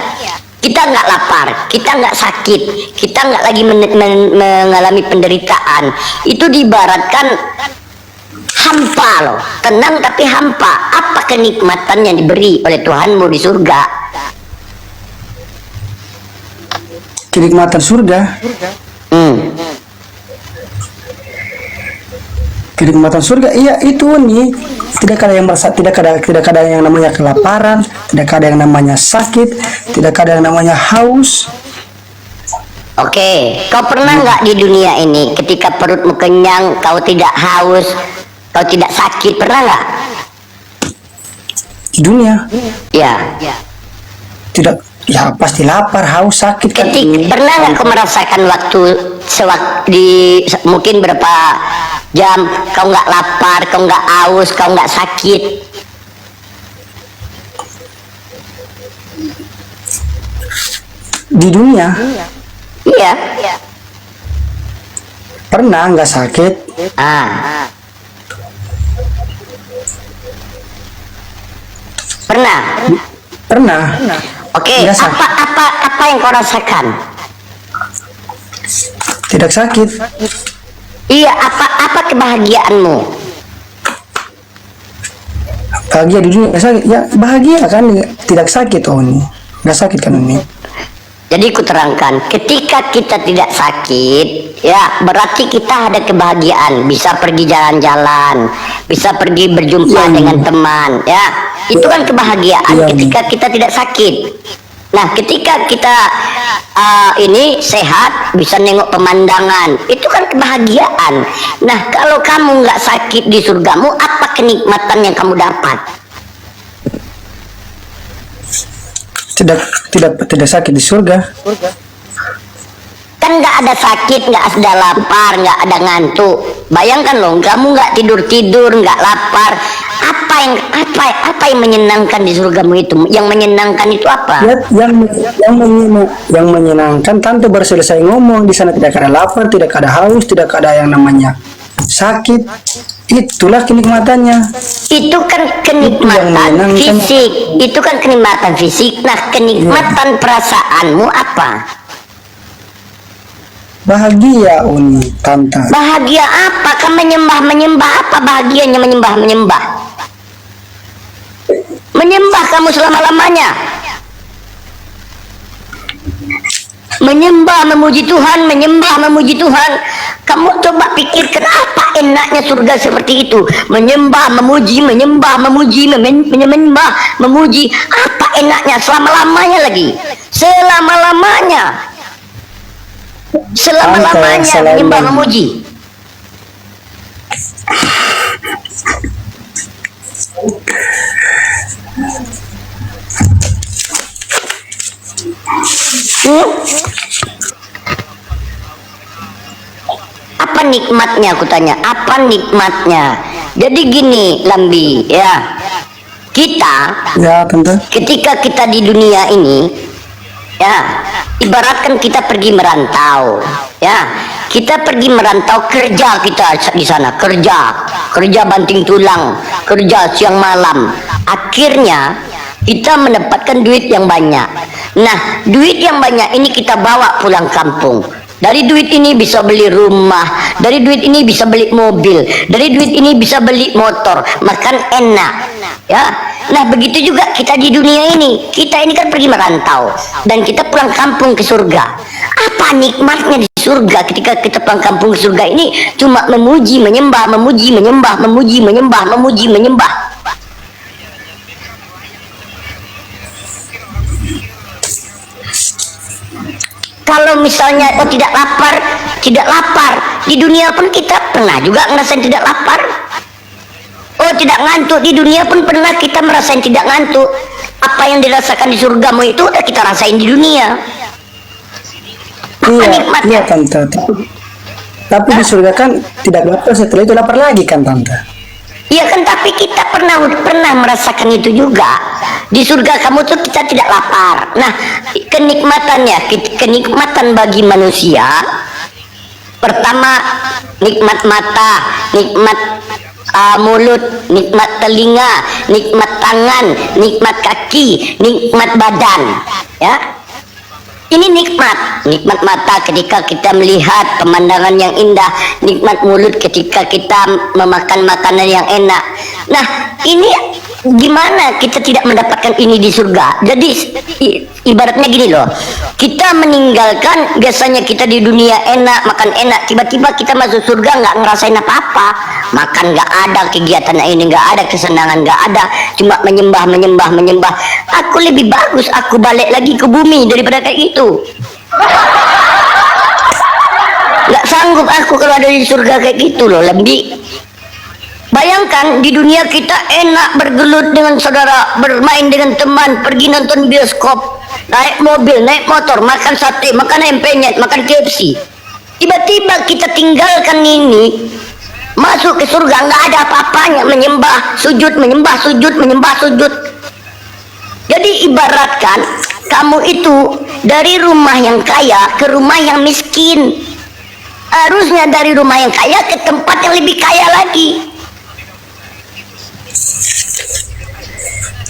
kita nggak lapar, kita nggak sakit, kita nggak lagi mengalami penderitaan, itu diibaratkan hampa loh, tenang tapi hampa. Apa kenikmatan yang diberi oleh Tuhanmu di surga? Kenikmatan surga, kenikmatan surga, iya itu nih. Tidak ada yang merasa, tidak ada yang namanya kelaparan, tidak ada yang namanya sakit, tidak ada yang namanya haus. Oke, kau pernah nggak di dunia ini ketika perutmu kenyang, kau tidak haus, kau tidak sakit, pernah nggak? Di dunia Ya. tidak, ya pasti lapar, haus, sakit kan. Pernah nggak kau merasakan waktu mungkin berapa jam kau nggak lapar, kau nggak haus, kau nggak sakit? Di dunia Iya. pernah nggak sakit, Pernah. pernah. Oke, Nggak sakit. apa yang kau rasakan? Tidak sakit. Iya, apa kebahagiaanmu? Bahagia di dunia nggak sakit, ya bahagia kan, tidak sakit. Oh ini nggak sakit kan ini. Jadi kuterangkan, ketika kita tidak sakit, ya berarti kita ada kebahagiaan, bisa pergi jalan-jalan, bisa pergi berjumpa Iya. dengan teman, ya itu kan kebahagiaan Iya. ketika kita tidak sakit. Nah, ketika kita ini sehat, bisa nengok pemandangan, itu kan kebahagiaan. Nah, kalau kamu nggak sakit di surgamu, apa kenikmatan yang kamu dapat? Tidak sakit di surga. Kan nggak ada sakit, nggak ada lapar, nggak ada ngantuk. Bayangkan loh, kamu nggak tidur, nggak lapar. Apa yang menyenangkan di surgamu itu? Yang menyenangkan itu apa? Ya, yang menyenangkan, Tante baru selesai ngomong, di sana tidak ada lapar, tidak ada haus, tidak ada yang namanya sakit. Itulah kenikmatannya. Itu kan kenikmatan menyenangkan. fisik. Itu kan kenikmatan fisik. Nah, kenikmatan perasaanmu apa? Bahagia Uni, Tante. Bahagia apa? Kan menyembah apa bahagianya menyembah? Menyembah kamu selama-lamanya. Menyembah memuji Tuhan, menyembah memuji Tuhan. Kamu coba pikirkan apa enaknya surga seperti itu. Menyembah, memuji, menyembah, memuji, menyembah, memuji. Apa enaknya selama-lamanya lagi? Selama-lamanya. Selama-lamanya menyembah, memuji. Apa nikmatnya, aku tanya, apa nikmatnya? Jadi gini Lambi, ya, kita Ya, Tante. ketika kita di dunia ini, ya, ibaratkan kita pergi merantau, ya, kita pergi merantau, kerja kita di sana, kerja banting tulang, kerja siang malam, akhirnya kita mendapatkan duit yang banyak. Nah, duit yang banyak ini kita bawa pulang kampung. Dari duit ini bisa beli rumah, dari duit ini bisa beli mobil, dari duit ini bisa beli motor, makan enak, ya. Nah, begitu juga kita di dunia ini. Kita ini kan pergi merantau dan kita pulang kampung ke surga. Apa nikmatnya di surga ketika kita pulang kampung ke surga ini? Cuma memuji, menyembah, memuji, menyembah, memuji, menyembah, memuji, menyembah. Kalau misalnya tidak lapar, di dunia pun kita pernah juga ngerasain tidak lapar. Oh, tidak ngantuk, di dunia pun pernah kita merasain tidak ngantuk. Apa yang dirasakan di surgamu itu udah kita rasain di dunia. Apa Iya, nikmatnya? Tante. Tapi di surga kan tidak lapar, setelah itu lapar lagi kan, Tante. Iya kan, tapi kita pernah merasakan itu juga. Di surga kamu tuh kita tidak lapar. Nah, kenikmatan bagi manusia, pertama nikmat mata, nikmat mulut, nikmat telinga, nikmat tangan, nikmat kaki, nikmat badan, ya. Ini nikmat mata ketika kita melihat pemandangan yang indah, nikmat mulut ketika kita memakan makanan yang enak. Nah, ini gimana kita tidak mendapatkan ini di surga? Jadi ibaratnya gini loh, kita meninggalkan biasanya kita di dunia enak, makan enak, tiba-tiba kita masuk surga nggak ngerasain apa-apa, makan nggak ada, kegiatan ini nggak ada, kesenangan nggak ada, cuma menyembah. Aku lebih bagus aku balik lagi ke bumi daripada kayak gitu. Nggak sanggup aku kalau ada di surga kayak gitu loh, Lembi. Bayangkan di dunia kita enak bergelut dengan saudara, bermain dengan teman, pergi nonton bioskop, naik mobil, naik motor, makan sate, makan ayam penyet, makan KFC. Tiba-tiba kita tinggalkan ini, masuk ke surga nggak ada apa-apanya, menyembah, sujud, menyembah, sujud, menyembah, sujud. Jadi ibaratkan kamu itu dari rumah yang kaya ke rumah yang miskin. Harusnya dari rumah yang kaya ke tempat yang lebih kaya lagi.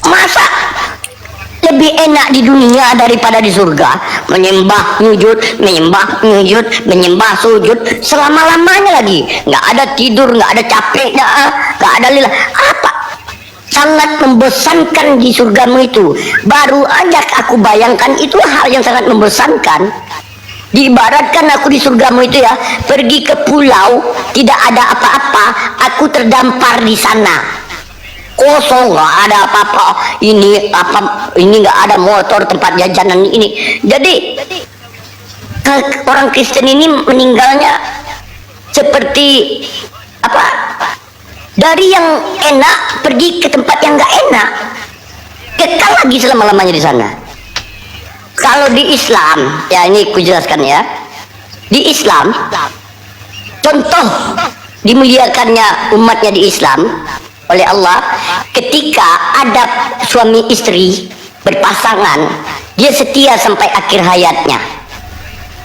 Masa lebih enak di dunia daripada di surga? Menyembah, nyujud, menyembah, sujud selama-lamanya lagi. Nggak ada tidur, nggak ada capek, nggak ada lelah. Apa? Sangat membosankan di surgamu itu. Baru aja aku bayangkan itu hal yang sangat membosankan. Diibaratkan aku di surgamu itu ya, pergi ke pulau, tidak ada apa-apa, aku terdampar di sana. Kosong, nggak ada apa-apa, ini nggak ada motor, tempat jajanan ini. Jadi orang Kristen ini meninggalnya seperti apa, dari yang enak pergi ke tempat yang nggak enak, kekal lagi selama-lamanya di sana. Kalau di Islam, ya ini ku jelaskan ya, di Islam contoh dimuliakannya umatnya di Islam oleh Allah, ketika ada suami istri berpasangan, dia setia sampai akhir hayatnya.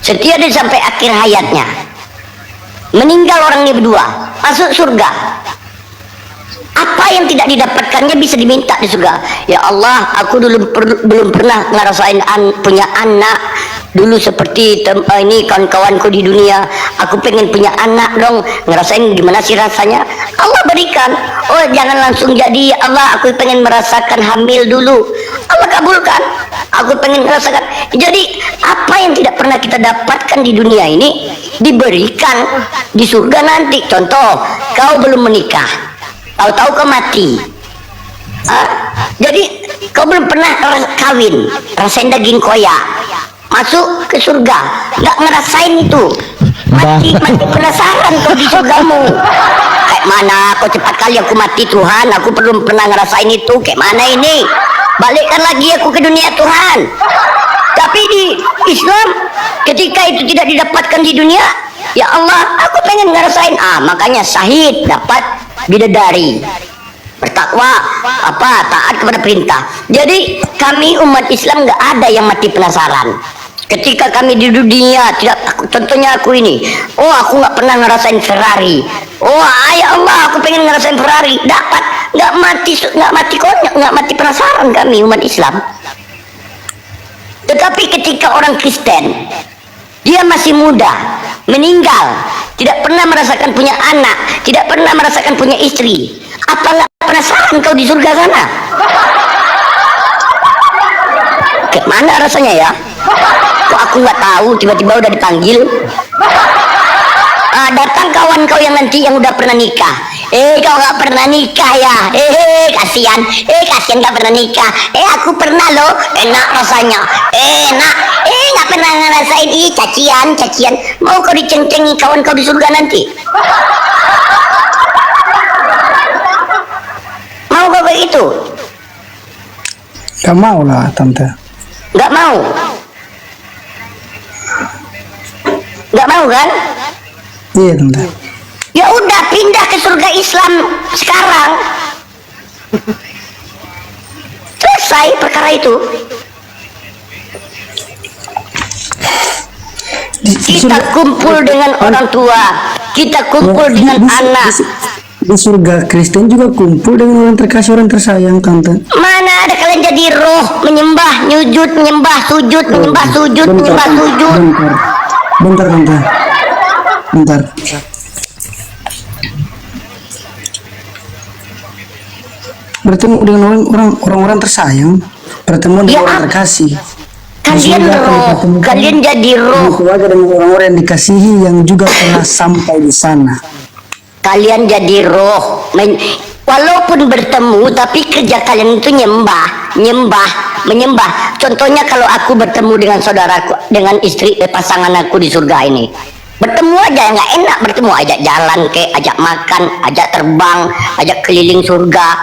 Setia dia sampai akhir hayatnya. Meninggal orangnya berdua, masuk surga. Apa yang tidak didapatkannya bisa diminta di surga. Ya Allah, aku dulu belum pernah ngerasain punya anak, dulu seperti ini kawan-kawanku di dunia. Aku pengen punya anak dong, ngerasain gimana sih rasanya. Allah berikan. Oh, jangan langsung jadi. Allah, aku pengen merasakan hamil dulu. Allah kabulkan. Aku pengen merasakan. Jadi apa yang tidak pernah kita dapatkan di dunia ini diberikan di surga nanti. Contoh, kau belum menikah, tahu-tahu kau mati. Jadi kau belum pernah kawin, rasain daging koyak, masuk ke surga, nggak ngerasain itu, mati penasaran kau di surgamu. Kayak mana kau, cepat kali aku mati Tuhan, aku belum pernah ngerasain itu. Kayak mana ini, balikkan lagi aku ke dunia Tuhan. Tapi di Islam ketika itu tidak didapatkan di dunia, ya Allah, aku pengen ngerasain. Makanya syahid dapat bidadari, bertakwa, taat kepada perintah. Jadi kami umat Islam nggak ada yang mati penasaran. Ketika kami di dunia tidak, contohnya aku ini, aku nggak pernah ngerasain Ferrari. Ya Allah, aku pengen ngerasain Ferrari, dapat, nggak mati konyol, nggak mati penasaran kami umat Islam. Tetapi ketika orang Kristen, dia masih muda, meninggal, tidak pernah merasakan punya anak, tidak pernah merasakan punya istri, apa nggak penasaran kau di surga sana? Kayak mana rasanya ya? Kok aku nggak tahu, tiba-tiba udah dipanggil. Datang kawan kau yang nanti yang udah pernah nikah. Kau nggak pernah nikah ya? Kasihan. Kasihan nggak pernah nikah. Aku pernah loh. Enak rasanya. Enak. Nggak pernah ngerasain. Cacian. Mau kau diceng-cengi kawan kau di surga nanti? Mau kau begitu? Gak mau lah tante. Nggak mau. Nggak mau kan? Iya tante. Ya udah, pindah ke surga Islam sekarang. Selesai perkara itu. Kita kumpul dengan orang tua, kita kumpul dengan anak. Di surga Kristen juga kumpul dengan orang terkasih, orang tersayang tante. Mana ada kalian jadi roh menyembah, menyembah sujud. Bentar tante. Bentar. Bertemu dengan orang-orang tersayang, bertemu dengan orang terkasih. Kalian roh, kalian jadi roh. Keluarga dengan orang-orang yang dikasihi yang juga pernah sampai di sana. Kalian jadi roh, walaupun bertemu tapi kerja kalian itu menyembah. Contohnya kalau aku bertemu dengan saudaraku, dengan istri pasangan aku di surga ini, bertemu aja nggak enak, bertemu ajak jalan, ajak makan, ajak terbang, ajak keliling surga,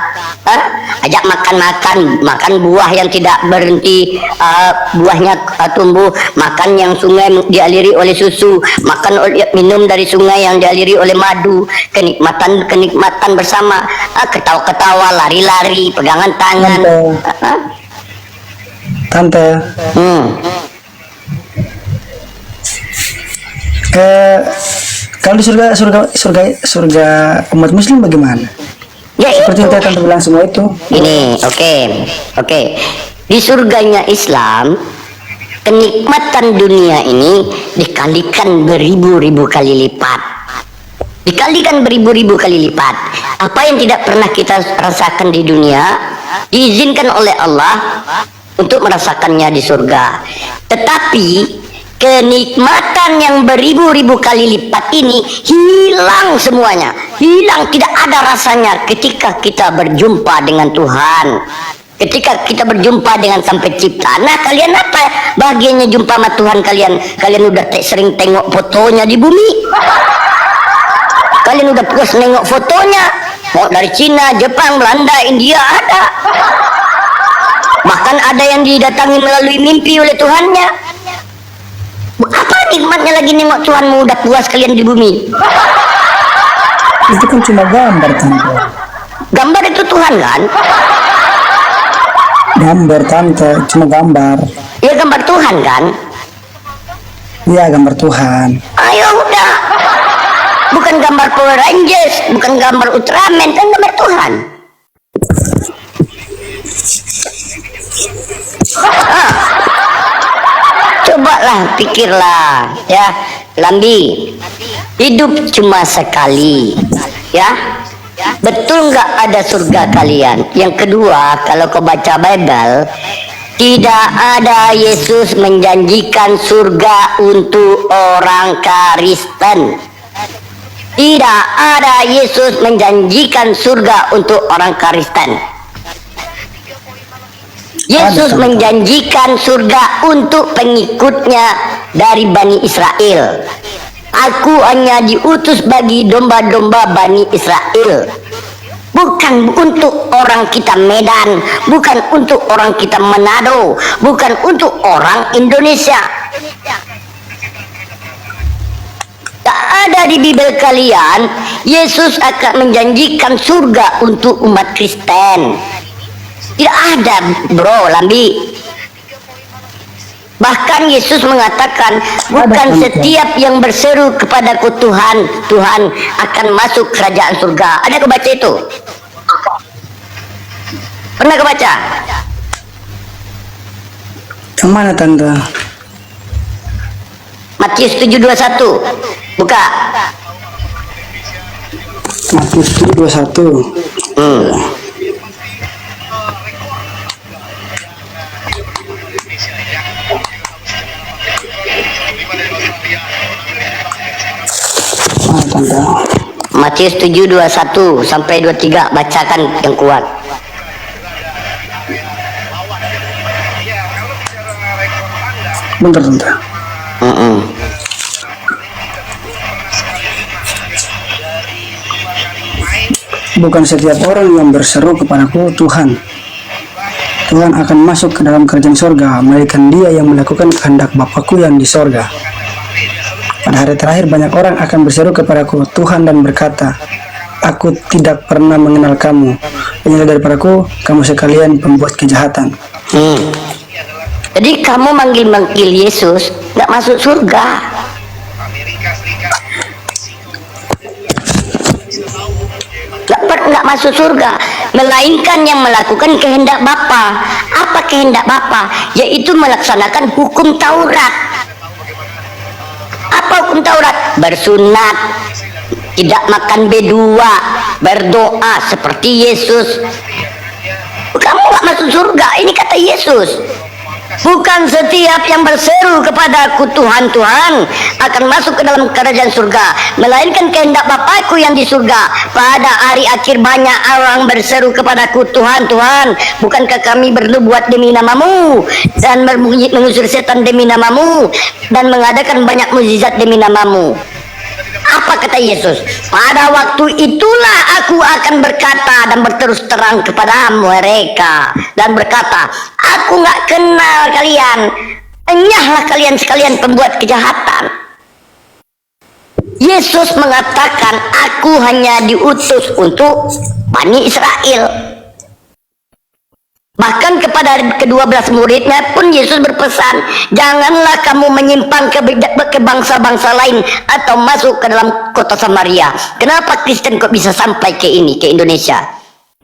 ajak makan buah yang tidak berhenti, buahnya tumbuh, makan yang sungai dialiri oleh susu, minum dari sungai yang dialiri oleh madu, kenikmatan bersama, ketawa-ketawa, lari-lari, pegangan tangan. Tante. Kalau di surga umat Muslim bagaimana? Ya, seperti yang tante bilang semua itu. Ini oke. Di surganya Islam, kenikmatan dunia ini dikalikan beribu-ribu kali lipat. Apa yang tidak pernah kita rasakan di dunia, diizinkan oleh Allah untuk merasakannya di surga. Tetapi kenikmatan yang beribu-ribu kali lipat ini hilang semuanya, tidak ada rasanya ketika kita berjumpa dengan Tuhan, ketika kita berjumpa dengan Sang Pencipta. Nah, kalian apa bahagianya jumpa sama Tuhan kalian udah sering tengok fotonya di bumi, kalian udah puas nengok fotonya, mau dari Cina, Jepang, Belanda, India ada, bahkan ada yang didatangi melalui mimpi oleh Tuhannya. Apa nikmatnya lagi nengok Tuhanmu, udah puas kalian di bumi? Itu kan cuma gambar tante. Gambar itu Tuhan kan? Gambar tante, cuma gambar. Ya gambar Tuhan kan? Iya gambar Tuhan. Ayo udah, bukan gambar Power Rangers, bukan gambar Ultraman, kan gambar Tuhan. Cobalah pikirlah ya, Lambi. Hidup cuma sekali, ya. Betul nggak ada surga kalian? Yang kedua, kalau kau baca Bible, tidak ada Yesus menjanjikan surga untuk orang Kristen. Tidak ada Yesus menjanjikan surga untuk orang Kristen. Yesus menjanjikan surga untuk pengikutnya dari Bani Israel. Aku hanya diutus bagi domba-domba Bani Israel. Bukan untuk orang kita Medan, bukan untuk orang kita Manado, bukan untuk orang Indonesia. Tak ada di Bible kalian Yesus akan menjanjikan surga untuk umat Kristen. Tidak ada, bro, Lambi. Bahkan Yesus mengatakan, bukan setiap yang berseru kepadaku Tuhan, Tuhan akan masuk kerajaan surga. Ada kau baca itu? Pernah kau baca? Yang mana tante? Matius 7:21. Buka. Matius 7:21. Mana tante? Matius 7:21 sampai 23. Bacakan yang kuat. Bentar tante. Bukan setiap orang yang berseru kepadaku Tuhan, Tuhan akan masuk ke dalam kerajaan sorga, melainkan dia yang melakukan kehendak Bapakku yang di sorga. Pada hari terakhir banyak orang akan berseru kepadaku Tuhan dan berkata, Aku tidak pernah mengenal kamu, penyelamat daripadaku, kamu sekalian pembuat kejahatan. Jadi kamu manggil-manggil Yesus nggak masuk surga. Nggak masuk surga, melainkan yang melakukan kehendak Bapa. Apa kehendak Bapa? Yaitu melaksanakan hukum Taurat. Apa hukum Taurat? Bersunat, tidak makan B2, berdoa seperti Yesus. Kamu nggak masuk surga, ini kata Yesus. Bukan setiap yang berseru kepadaku Tuhan, Tuhan akan masuk ke dalam kerajaan surga, melainkan kehendak Bapakku yang di surga. Pada hari akhir banyak orang berseru kepadaku Tuhan, Tuhan, bukankah kami bernubuat demi namamu dan mengusir setan demi namamu dan mengadakan banyak mukjizat demi namamu? Apa kata Yesus? Pada waktu itulah aku akan berkata dan berterus terang kepada mereka dan berkata, aku nggak kenal kalian, enyahlah kalian sekalian pembuat kejahatan. Yesus mengatakan, aku hanya diutus untuk Bani Israel. Bahkan kepada ke-12 muridnya pun Yesus berpesan, janganlah kamu menyimpang ke bangsa-bangsa lain atau masuk ke dalam kota Samaria. Kenapa Kristen kok bisa sampai ke Indonesia?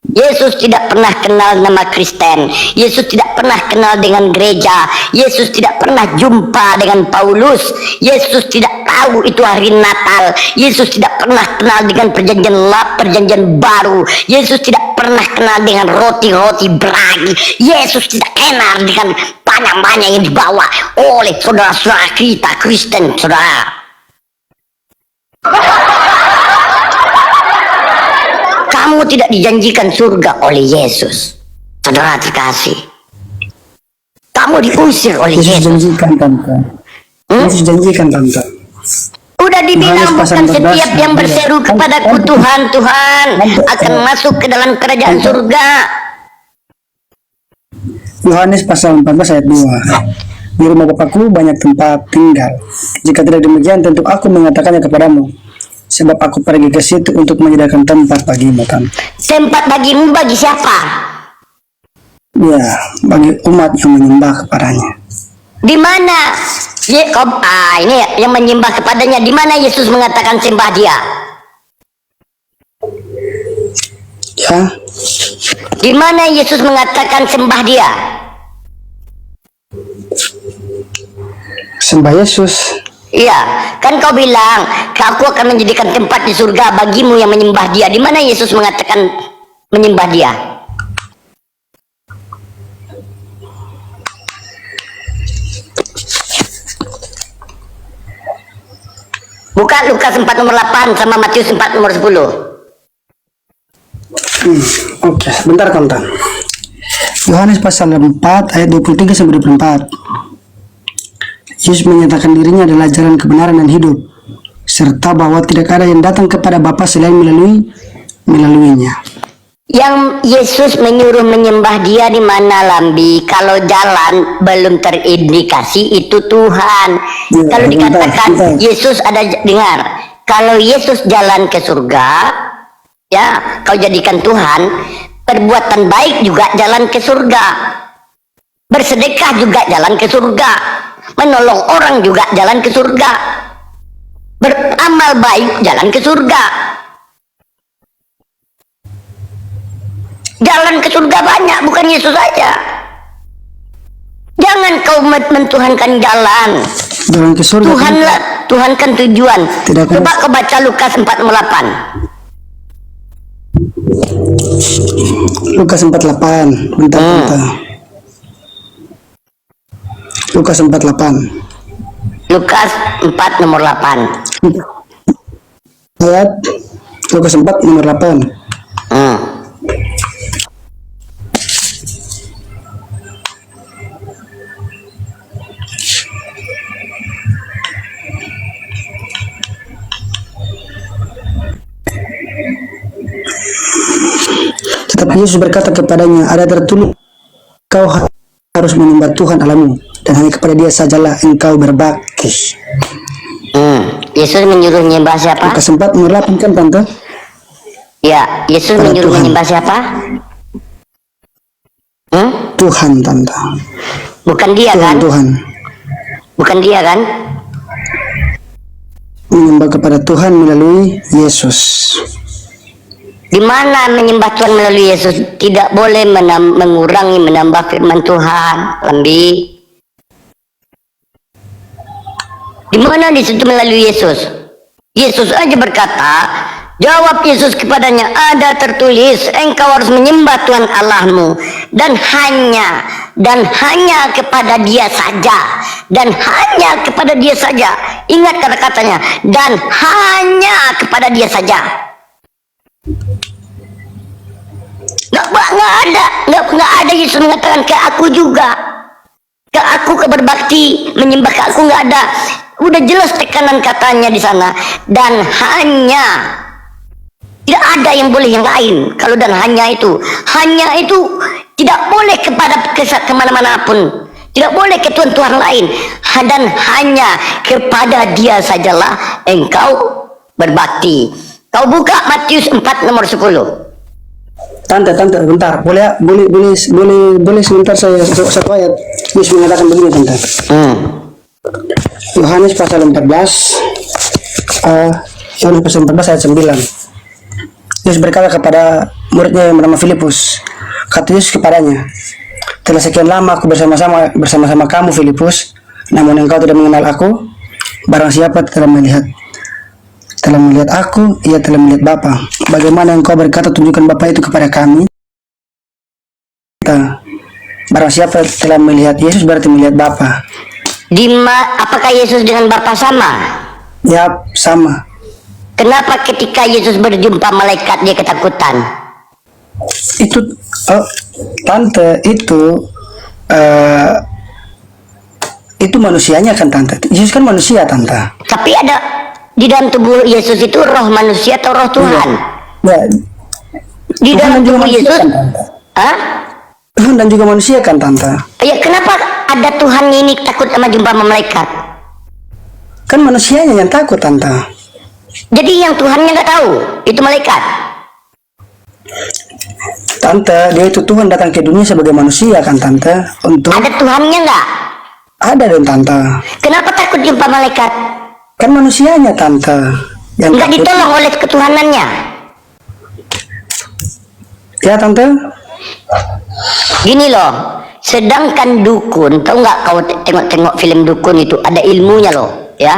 Yesus tidak pernah kenal nama Kristen. Yesus tidak pernah kenal dengan gereja. Yesus tidak pernah jumpa dengan Paulus. Yesus tidak tahu itu hari Natal. Yesus tidak pernah kenal dengan perjanjian baru. Yesus tidak pernah kenal dengan roti-roti beragi. Yesus tidak kenal dengan banyak-banyak yang dibawa oleh saudara-saudara kita Kristen, saudara. Kamu tidak dijanjikan surga oleh Yesus, saudara terkasih. Kamu diusir oleh Yesus Yesus. janjikan tante. Yesus janjikan tante. Udah dibilang bukan setiap yang berseru kepadaku Tuhan, Tuhan akan masuk ke dalam kerajaan surga. Yohanes pasal 14 ayat 2. Di rumah Bapakku banyak tempat tinggal. Jika tidak demikian, tentu aku mengatakannya kepadamu. Sebab aku pergi ke situ untuk menyediakan tempat bagimu, tante. Tempat bagimu bagi siapa? Ya, bagi umat yang menyembah kepadanya. Di mana? Ini yang menyembah kepadanya. Di mana Yesus mengatakan sembah dia? Ya, Di mana Yesus mengatakan sembah dia? Sembah Yesus. Iya, kan kau bilang, aku akan menjadikan tempat di surga bagimu yang menyembah dia. Di mana Yesus mengatakan menyembah dia? Buka Lukas 4 nomor 8 sama Matius 4 nomor 10. Oke, bentar tonton. Yohanes pasal 4 ayat 23 sampai 24. Yesus menyatakan dirinya adalah jalan kebenaran dan hidup, serta bahwa tidak ada yang datang kepada Bapa selain melaluinya. Yang Yesus menyuruh menyembah dia di mana, Lambi? Kalau jalan belum terindikasi itu Tuhan. Ya, Kalau bentar. dikatakan Yesus ada, dengar, kalau Yesus jalan ke surga, ya, kau jadikan Tuhan, perbuatan baik juga jalan ke surga. Bersedekah juga jalan ke surga. Menolong orang juga jalan ke surga. Beramal baik jalan ke surga. Jalan ke surga banyak, bukan Yesus saja. Jangan kau mentuhankan jalan. Jalan ke surga. Tuhanlah, tuhankan tujuan. Tidak akan- Coba kau baca Lukas 4:8. Lukas 48. Bentar. Lukas 48. Lukas 4 nomor 8. Ayat Lukas 4 nomor 8. Tetapi Yesus berkata kepadanya, ada tertulis, kau harus menyembah Tuhan Allahmu, dan hanya kepada Dia sajalah engkau berbakti. Yesus menyuruh menyembah siapa? Lukas 4 nomor 8 kan tante? Ya, Yesus Pada menyuruh Tuhan. menyembah siapa? Tuhan tante. Bukan dia Tuhan, kan? Tuhan. Bukan dia kan? Menyembah kepada Tuhan melalui Yesus. Di mana menyembah Tuhan melalui Yesus? Tidak boleh mengurangi, menambah firman Tuhan, Lambi. Di mana di situ melalui Yesus? Yesus aja berkata, jawab Yesus kepadanya, ada tertulis, engkau harus menyembah Tuhan Allahmu, dan hanya kepada Dia saja, dan hanya kepada Dia saja. Ingat kata-katanya, dan hanya kepada Dia saja. Nggak ada Yesus mengatakan ke aku juga, ke aku ke berbakti menyembah ke aku, nggak ada. Udah jelas tekanan katanya di sana, dan hanya, tidak ada yang boleh yang lain. Kalau dan hanya itu tidak boleh kemana-mana pun, tidak boleh ke Tuhan lain, dan hanya kepada Dia sajalah engkau berbakti. Kau buka Matius 4 nomor 10. Tante, bentar. Boleh sebentar saya satu ayat. Yesus mengatakan begini, tante. Yohanes pasal 14. Yohanes pasal 14 ayat 9. Yesus berkata kepada muridnya yang bernama Filipus. Kata Yesus kepadanya, telah sekian lama aku bersama-sama kamu, Filipus, namun engkau tidak mengenal aku. Barang siapa telah melihat aku, ia telah melihat Bapa. Bagaimana engkau berkata, tunjukkan Bapa itu kepada kami? Barang siapa telah melihat Yesus berarti melihat Bapa. Apakah Yesus dengan Bapa sama? Ya, sama. Kenapa ketika Yesus berjumpa malaikat dia ketakutan? Itu tante, itu manusianya kan tante. Yesus kan manusia, tante. Tapi ada di dalam tubuh Yesus itu roh manusia atau roh Tuhan? Ya, Di Tuhan dalam dan juga tubuh manusia Yesus, kan, tante. Hah? Tuhan dan juga manusia kan, tante. Ya, kenapa ada Tuhan ini takut sama jumpa sama malaikat? Kan manusianya yang takut, tante. Jadi yang Tuhannya nggak tahu itu malaikat. Tante, dia itu Tuhan datang ke dunia sebagai manusia kan, tante. Untuk Ada Tuhannya nggak? ada dan tante. Kenapa takut jumpa malaikat? Kan manusianya, tante. Yang Nggak takut. ditolong oleh ketuhanannya. Ya, tante. Gini loh, Sedangkan dukun, tahu nggak kau tengok-tengok film dukun itu ada ilmunya loh, ya.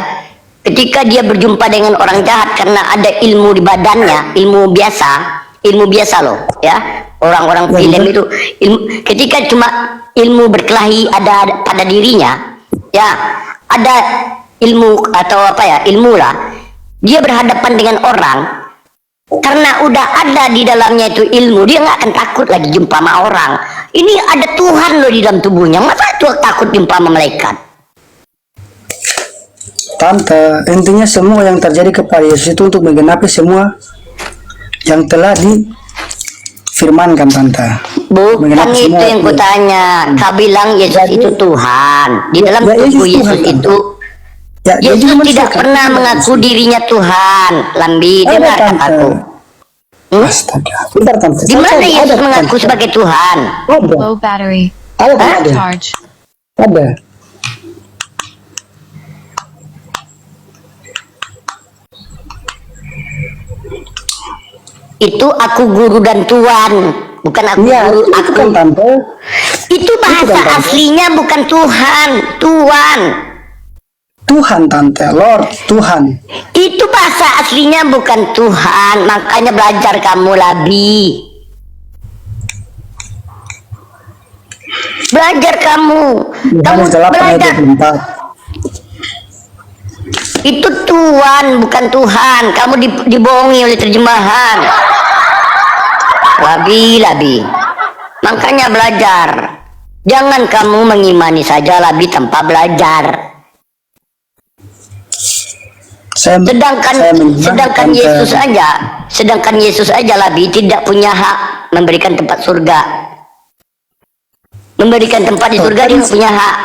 Ketika dia berjumpa dengan orang jahat karena ada ilmu di badannya, ilmu biasa loh, ya. Orang-orang film itu ilmu, ketika cuma ilmu berkelahi ada pada dirinya, ya, ada ilmu atau apa ya, ilmu lah. Dia berhadapan dengan orang karena udah ada di dalamnya itu ilmu, dia nggak akan takut lagi jumpa sama orang. Ini ada Tuhan loh di dalam tubuhnya, masa tuh takut jumpa sama malaikat? Tante, intinya semua yang terjadi kepada Yesus itu untuk menggenapi semua yang telah difirmankan, Tante. Bukan Menggenapi itu semua yang kutanya. Kau bilang Yesus itu Tuhan. Di dalam ya, tubuh Yesus Yesus Tuhan, itu, Ya, dia Yesus juga manusia, tidak kan? pernah mengaku dirinya Tuhan. Lambi, Ada, dengar Tante. kataku. Astaga. Bentar, Tante. Di mana Ada, Yesus Tante. mengaku sebagai Tuhan? Ada. Low battery. Ada, Hah? ada. Charge. Ada. Itu aku guru dan Tuhan, bukan aku Iya, guru. itu Aku kan, Tante. itu bahasa bukan Tante. aslinya bukan Tuhan, Tuhan. Tuhan, Tante. Lord, Tuhan. Itu bahasa aslinya bukan Tuhan, makanya belajar kamu Labi. Belajar kamu Yohanes 8 ayat belajar. 24. Itu Tuhan bukan Tuhan. Kamu dibohongi oleh terjemahan. Labi. Makanya belajar. Jangan kamu mengimani saja Labi tanpa belajar. Sedangkan Yesus aja Labi tidak punya hak memberikan tempat surga. Memberikan tempat di surga dia nggak punya hak.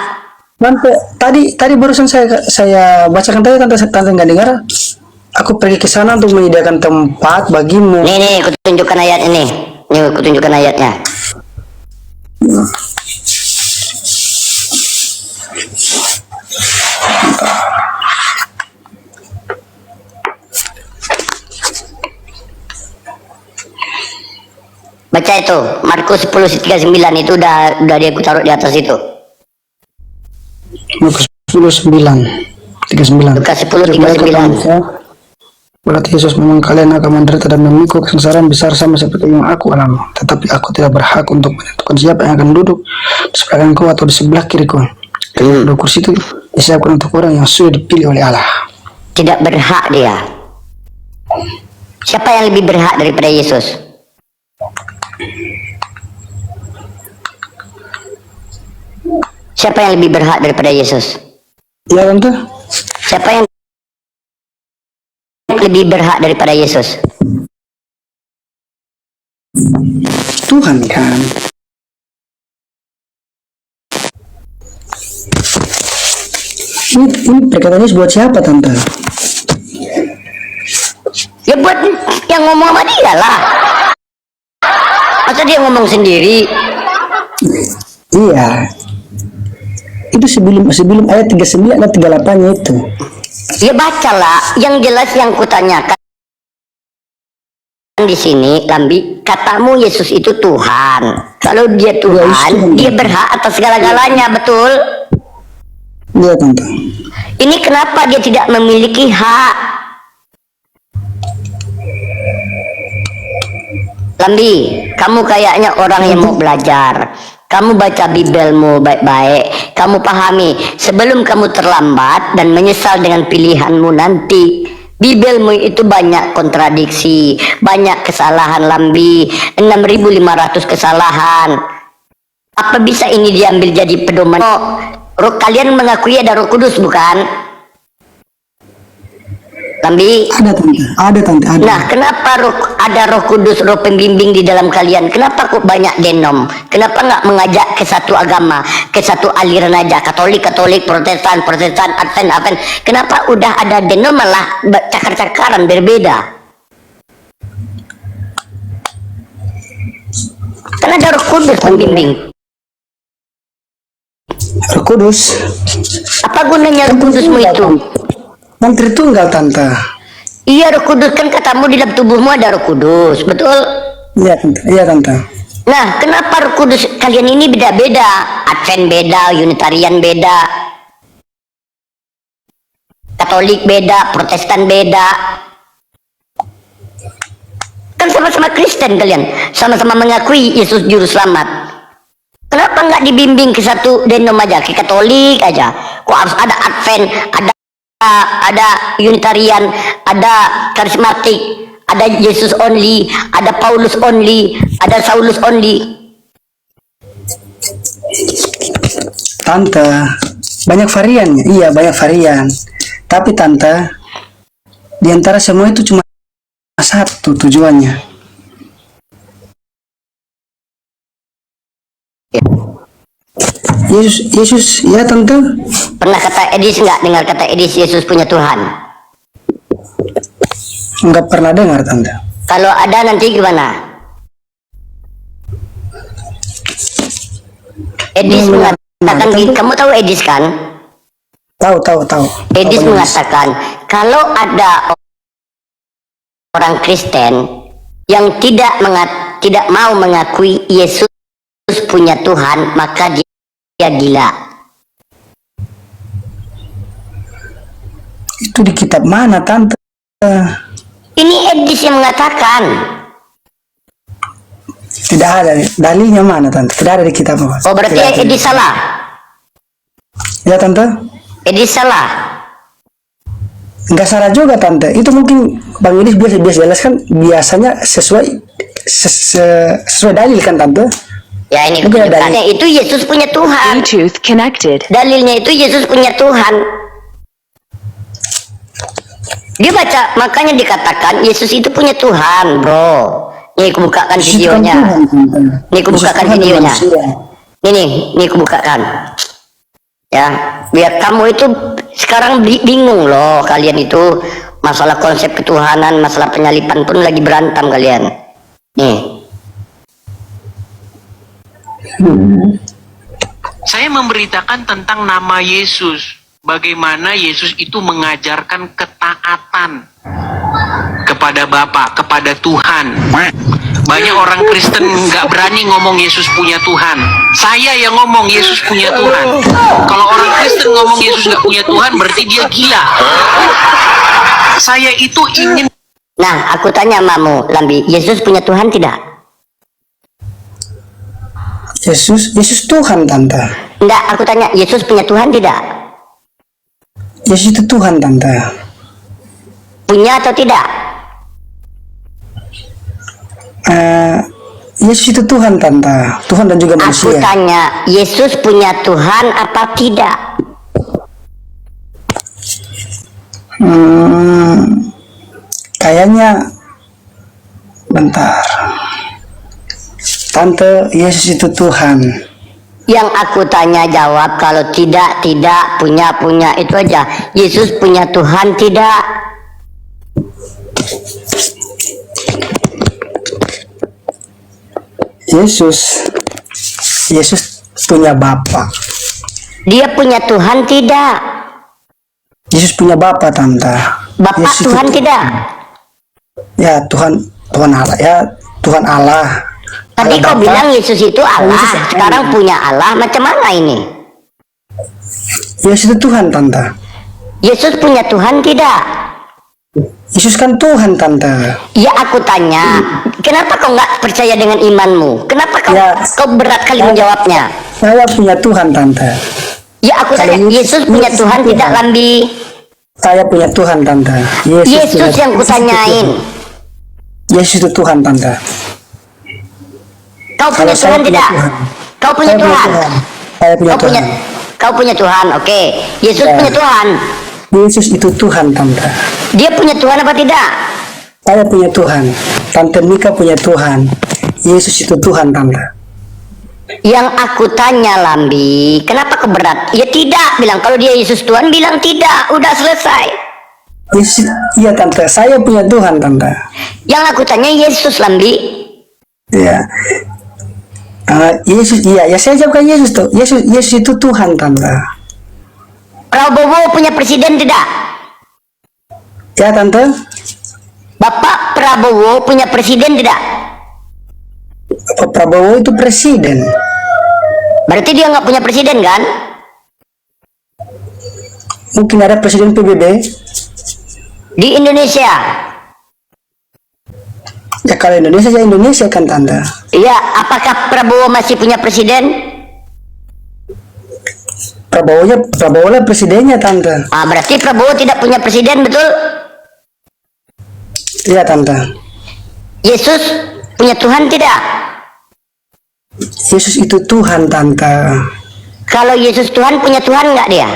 Tadi barusan saya bacakan tadi, Tante nggak dengar. Aku pergi ke sana untuk menyediakan tempat bagimu. Nih, aku tunjukkan ayat ini. Nih, aku tunjukkan ayatnya. Baca itu, Markus 10:39 itu udah dia aku taruh di atas itu. Markus 10:39. Lukas 10:39. Berarti Yesus memang kalian akan menderita dan memikul kesengsaraan besar sama seperti yang aku alami. Tetapi aku tidak berhak untuk menentukan siapa yang akan duduk di sebelah kananku atau di sebelah kiriku. Dua kursi itu disiapkan untuk orang yang sudah dipilih oleh Allah. Tidak berhak dia. Siapa yang lebih berhak daripada Yesus? Siapa yang lebih berhak daripada Yesus? Ya, Tante. Siapa yang lebih berhak daripada Yesus? Tuhan kan. Ini perkataannya buat siapa, Tante? Ya buat yang ngomong sama dia lah. Masa dia ngomong sendiri? Iya. Itu sebelum ayat 39 dan 38-nya itu. Ya bacalah. Yang jelas yang kutanyakan di sini, Lambi, katamu Yesus itu Tuhan. Kalau dia Tuhan, dia berhak atas segala-galanya, betul? Iya, Tante. Ini kenapa dia tidak memiliki hak? Lambi, kamu kayaknya orang yang mau belajar. Kamu baca Bibelmu baik-baik. Kamu pahami sebelum kamu terlambat dan menyesal dengan pilihanmu nanti. Bibelmu itu banyak kontradiksi, banyak kesalahan, Lambi. 6.500 kesalahan. Apa bisa ini diambil jadi pedoman? Kalian mengakui ada Roh Kudus, bukan? Lambi? Ada, Tante. Nah, kenapa ada Roh Kudus, Roh pembimbing di dalam kalian? Kenapa kok banyak denom? Kenapa nggak mengajak ke satu agama, ke satu aliran aja? Katolik, Protestan, Advent. Kenapa udah ada denom malah cakar-cakaran berbeda? Karena ada Roh Kudus pembimbing. Roh Kudus. Apa gunanya Roh Kudusmu itu? Yang Tritunggal, Tante. Iya, Roh Kudus kan katamu di dalam tubuhmu ada Roh Kudus, betul? Iya, Tante. Iya, Tante. Nah, kenapa Roh Kudus kalian ini beda-beda? Advent beda, Unitarian beda, Katolik beda, Protestan beda. Kan sama-sama Kristen kalian, sama-sama mengakui Yesus Juru Selamat. Kenapa nggak dibimbing ke satu denom aja, ke Katolik aja? Kok harus ada Advent, ada Unitarian, ada Karismatik, ada Yesus only, ada Paulus only, ada Saulus only. Tante, banyak variannya. Iya, banyak varian. Tapi Tante, di antara semua itu cuma satu tujuannya. Yesus, ya Tante. Pernah kata Edis nggak dengar kata Edis Yesus punya Tuhan? Nggak pernah dengar Tante. Kalau ada nanti gimana? Edis mengatakan, kamu tahu Edis kan? Tahu. Edis mengatakan kalau ada orang Kristen yang tidak mau mengakui Yesus punya Tuhan, maka dia gila. Itu di kitab mana Tante? Ini Edis yang mengatakan. Tidak ada. Dalilnya mana Tante? Tidak ada di kitab apa? Oh, berarti Edis salah. Ya Tante? Edis salah. Nggak salah juga Tante. Itu mungkin Bang Edis biasa jelaskan biasanya sesuai dalil kan Tante? Ya ini Mungkin ada kebenarannya itu Yesus punya Tuhan. Bluetooth connected. Dalilnya itu Yesus punya Tuhan. Dia baca, makanya dikatakan Yesus itu punya Tuhan, bro. Nih aku bukakan videonya. Nih aku bukakan videonya. Ini aku bukakan. Ya, biar kamu itu sekarang bingung loh, kalian itu masalah konsep ketuhanan, masalah penyalipan pun lagi berantem kalian. Nih. Saya memberitakan tentang nama Yesus. Bagaimana Yesus itu mengajarkan ketaatan kepada Bapa, kepada Tuhan. Banyak orang Kristen nggak berani ngomong Yesus punya Tuhan. Saya yang ngomong Yesus punya Tuhan. Kalau orang Kristen ngomong Yesus nggak punya Tuhan, berarti dia gila. Saya itu ingin. Nah, aku tanya mamu, Lambi, Yesus punya Tuhan tidak? Yesus Tuhan Tante. Enggak, aku tanya, Yesus punya Tuhan tidak? Yesus itu Tuhan Tante. Punya atau tidak? Yesus itu Tuhan Tante. Tuhan dan juga Aku manusia. tanya, Yesus punya Tuhan apa tidak? Kayaknya bentar. Tante, Yesus itu Tuhan. Yang aku tanya jawab, kalau tidak, punya, itu aja. Yesus punya Tuhan tidak? Yesus punya Bapa. Dia punya Tuhan tidak? Yesus punya Bapa Tante. Bapak Yesus Tuhan itu, tidak? ya Tuhan Allah ya, Tuhan Allah. Tadi kau Allah Bapa. bilang Yesus itu Allah, Yesus sekarang punya Allah, macam mana ini? Yesus itu Tuhan Tante. Yesus punya Tuhan tidak? Yesus kan Tuhan Tante. Ya aku tanya, kenapa kau nggak percaya dengan imanmu? Kenapa kau berat kali menjawabnya? Saya punya Tuhan Tante. Ya aku tanya, Yesus punya Tuhan tidak, Lambi? Saya punya Tuhan Tante. Yesus yang kutanyain. Yesus itu Tuhan Tante. Kau punya Tuhan tidak? Kau punya Tuhan? Saya punya Tuhan. Kau punya Tuhan, oke. Yesus punya Tuhan. Yesus itu Tuhan Tante. Dia punya Tuhan apa tidak? Saya punya Tuhan. Tante Mika punya Tuhan. Yesus itu Tuhan Tante. Yang aku tanya, Lambi, kenapa keberat? Ya tidak, bilang kalau dia Yesus Tuhan, bilang tidak, udah selesai. Yesus, iya Tante, saya punya Tuhan Tante. Yang aku tanya Yesus, Lambi. Ya. Yesus, iya, ya saya jawabkan Yesus tuh. Yesus itu Tuhan Tante. Prabowo punya presiden tidak? Ya Tante. Bapak Prabowo punya presiden tidak? Pak Prabowo itu presiden. Berarti dia nggak punya presiden kan? Mungkin ada presiden PBB. Di Indonesia. Ya kalau Indonesia ya Indonesia kan tante. Iya, apakah Prabowo masih punya presiden? Prabowo lah presidennya tante. Ah, berarti Prabowo tidak punya presiden, betul? Iya tante. Yesus punya Tuhan tidak? Yesus itu Tuhan tante. Kalau Yesus Tuhan, punya Tuhan nggak dia?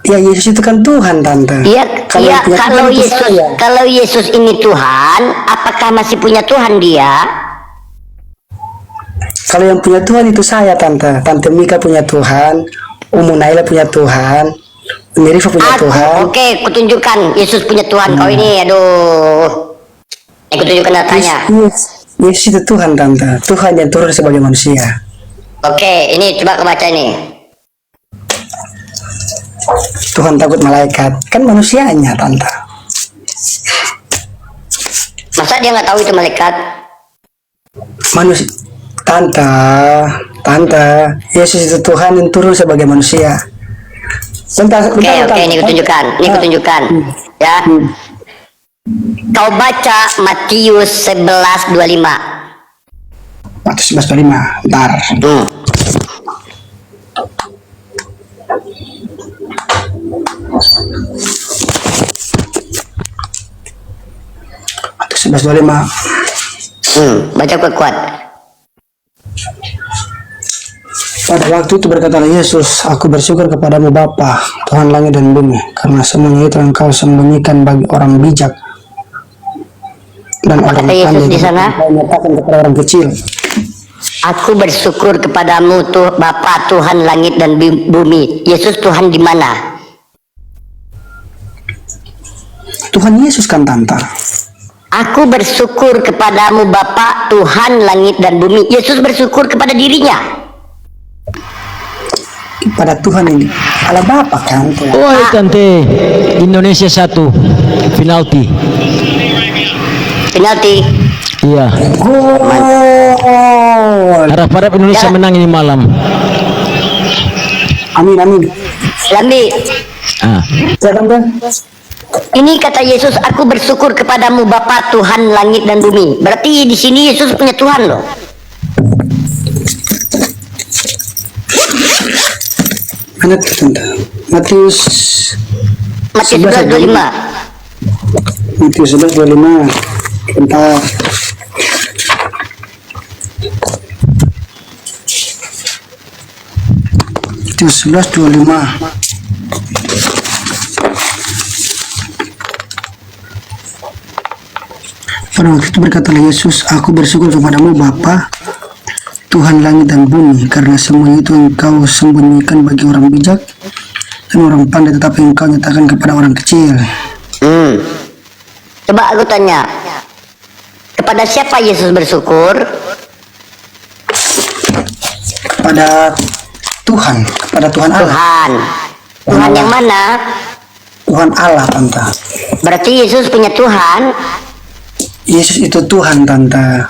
Ya Yesus itu kan Tuhan tante. Iya, iya. yang punya Kalau Tuhan itu Yesus, saya. kalau Yesus ini Tuhan, apakah masih punya Tuhan dia? Kalau yang punya Tuhan itu saya tante. Tante Mika punya Tuhan, Umu Naila punya Tuhan, Umi Rifa punya Tuhan. Oke, kutunjukkan Yesus punya Tuhan. Kau ini, aduh. Kutunjukkan datanya. Yesus itu Tuhan tante. Tuhan yang turun sebagai manusia. Oke, ini coba kebaca ini. Tuhan takut malaikat. Kan manusianya tante. Masa dia nggak tahu itu malaikat? Manusia. Tante. Yesus itu Tuhan yang turun sebagai manusia. Bentar, Oke, ini kutunjukkan. Ini kutunjukkan. Ya. Kau baca Matius 11:25. Matius 11:25. Bentar. Matius 11:25. Baca kuat-kuat. Pada waktu itu berkatalah Yesus, aku bersyukur kepadamu Bapa, Tuhan langit dan bumi, karena semuanya itu engkau sembunyikan bagi orang bijak dan Apa orang kata Yesus pandai, di sana? engkau nyatakan kepada orang kecil. Aku bersyukur kepadamu tuh Bapa Tuhan langit dan bumi. Yesus Tuhan di mana? Tuhan Yesus kan tante. Aku bersyukur kepadamu Bapa Tuhan langit dan bumi. Yesus bersyukur kepada dirinya. Pada Tuhan ini, Allah Bapa kan. Oh tante, Indonesia 1 penalti. Penalti. Iya. Gol. Harap-harap Indonesia menang ini malam. Amin amin. Lambi. Ah. Ya tante. Ini kata Yesus, aku bersyukur kepadamu Bapa Tuhan langit dan bumi. Berarti di sini Yesus punya Tuhan loh. Mana tuh tante? Matius Matius 11:25. Matius 11:25. Bentar. Matius 11:25. Pada waktu itu berkatalah Yesus, aku bersyukur kepadamu Bapa, Tuhan langit dan bumi, karena semua itu engkau sembunyikan bagi orang bijak dan orang pandai, tetapi engkau nyatakan kepada orang kecil. Coba aku tanya, kepada siapa Yesus bersyukur? Kepada Tuhan Allah. Tuhan yang mana? Tuhan Allah tante. Berarti Yesus punya Tuhan. Yesus itu Tuhan tante.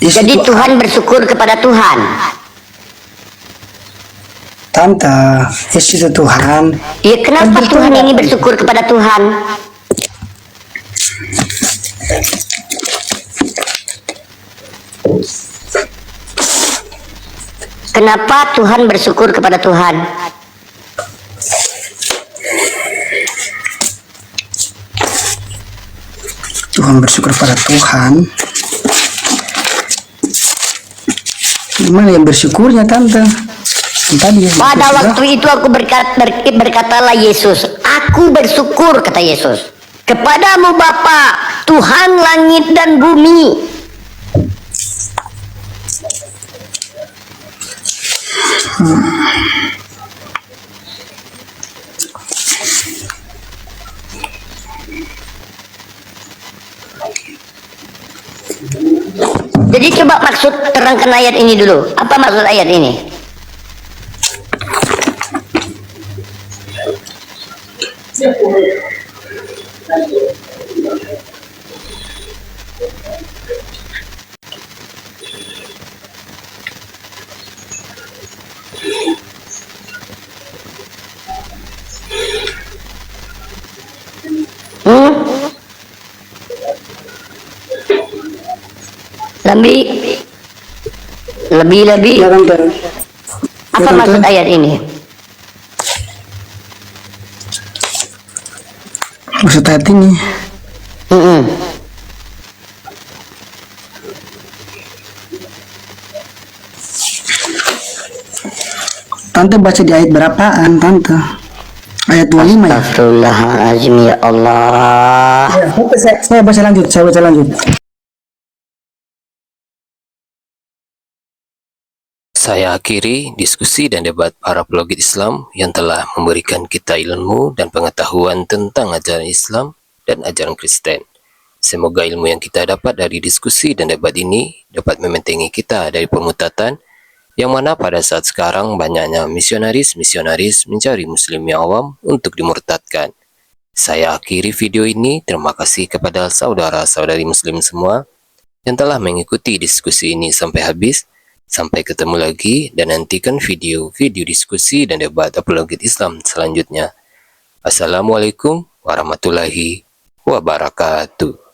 Yesus Jadi itu Tuhan bersyukur kepada Tuhan. tante. Yesus itu Tuhan. Ya kenapa Tentu Tuhan Tuhan. ini bersyukur kepada Tuhan? Kenapa Tuhan bersyukur kepada Tuhan? Tuhan bersyukur pada Tuhan. Gimana yang bersyukurnya tante? Tadi Pada waktu itu aku berkatalah Yesus, aku bersyukur kata Yesus kepadamu Bapa Tuhan langit dan bumi. Jadi coba maksud terangkan ayat ini dulu. Apa maksud ayat ini? lebih. Ya tante. Apa tante. maksud ayat ini? Maksud ayat ini. Mm-mm. Tante baca di ayat berapaan tante? Ayat 25 ya? Astagfirullahaladzim ya Allah. Ya, tante, saya baca lanjut. Saya akhiri diskusi dan debat para pelogit Islam yang telah memberikan kita ilmu dan pengetahuan tentang ajaran Islam dan ajaran Kristen. Semoga ilmu yang kita dapat dari diskusi dan debat ini dapat membentengi kita dari pemutatan, yang mana pada saat sekarang banyaknya misionaris mencari muslim yang awam untuk dimurtadkan. Saya akhiri video ini. Terima kasih kepada saudara-saudari muslim semua yang telah mengikuti diskusi ini sampai habis. Sampai ketemu lagi dan nantikan video-video diskusi dan debat apologet Islam selanjutnya. Assalamualaikum warahmatullahi wabarakatuh.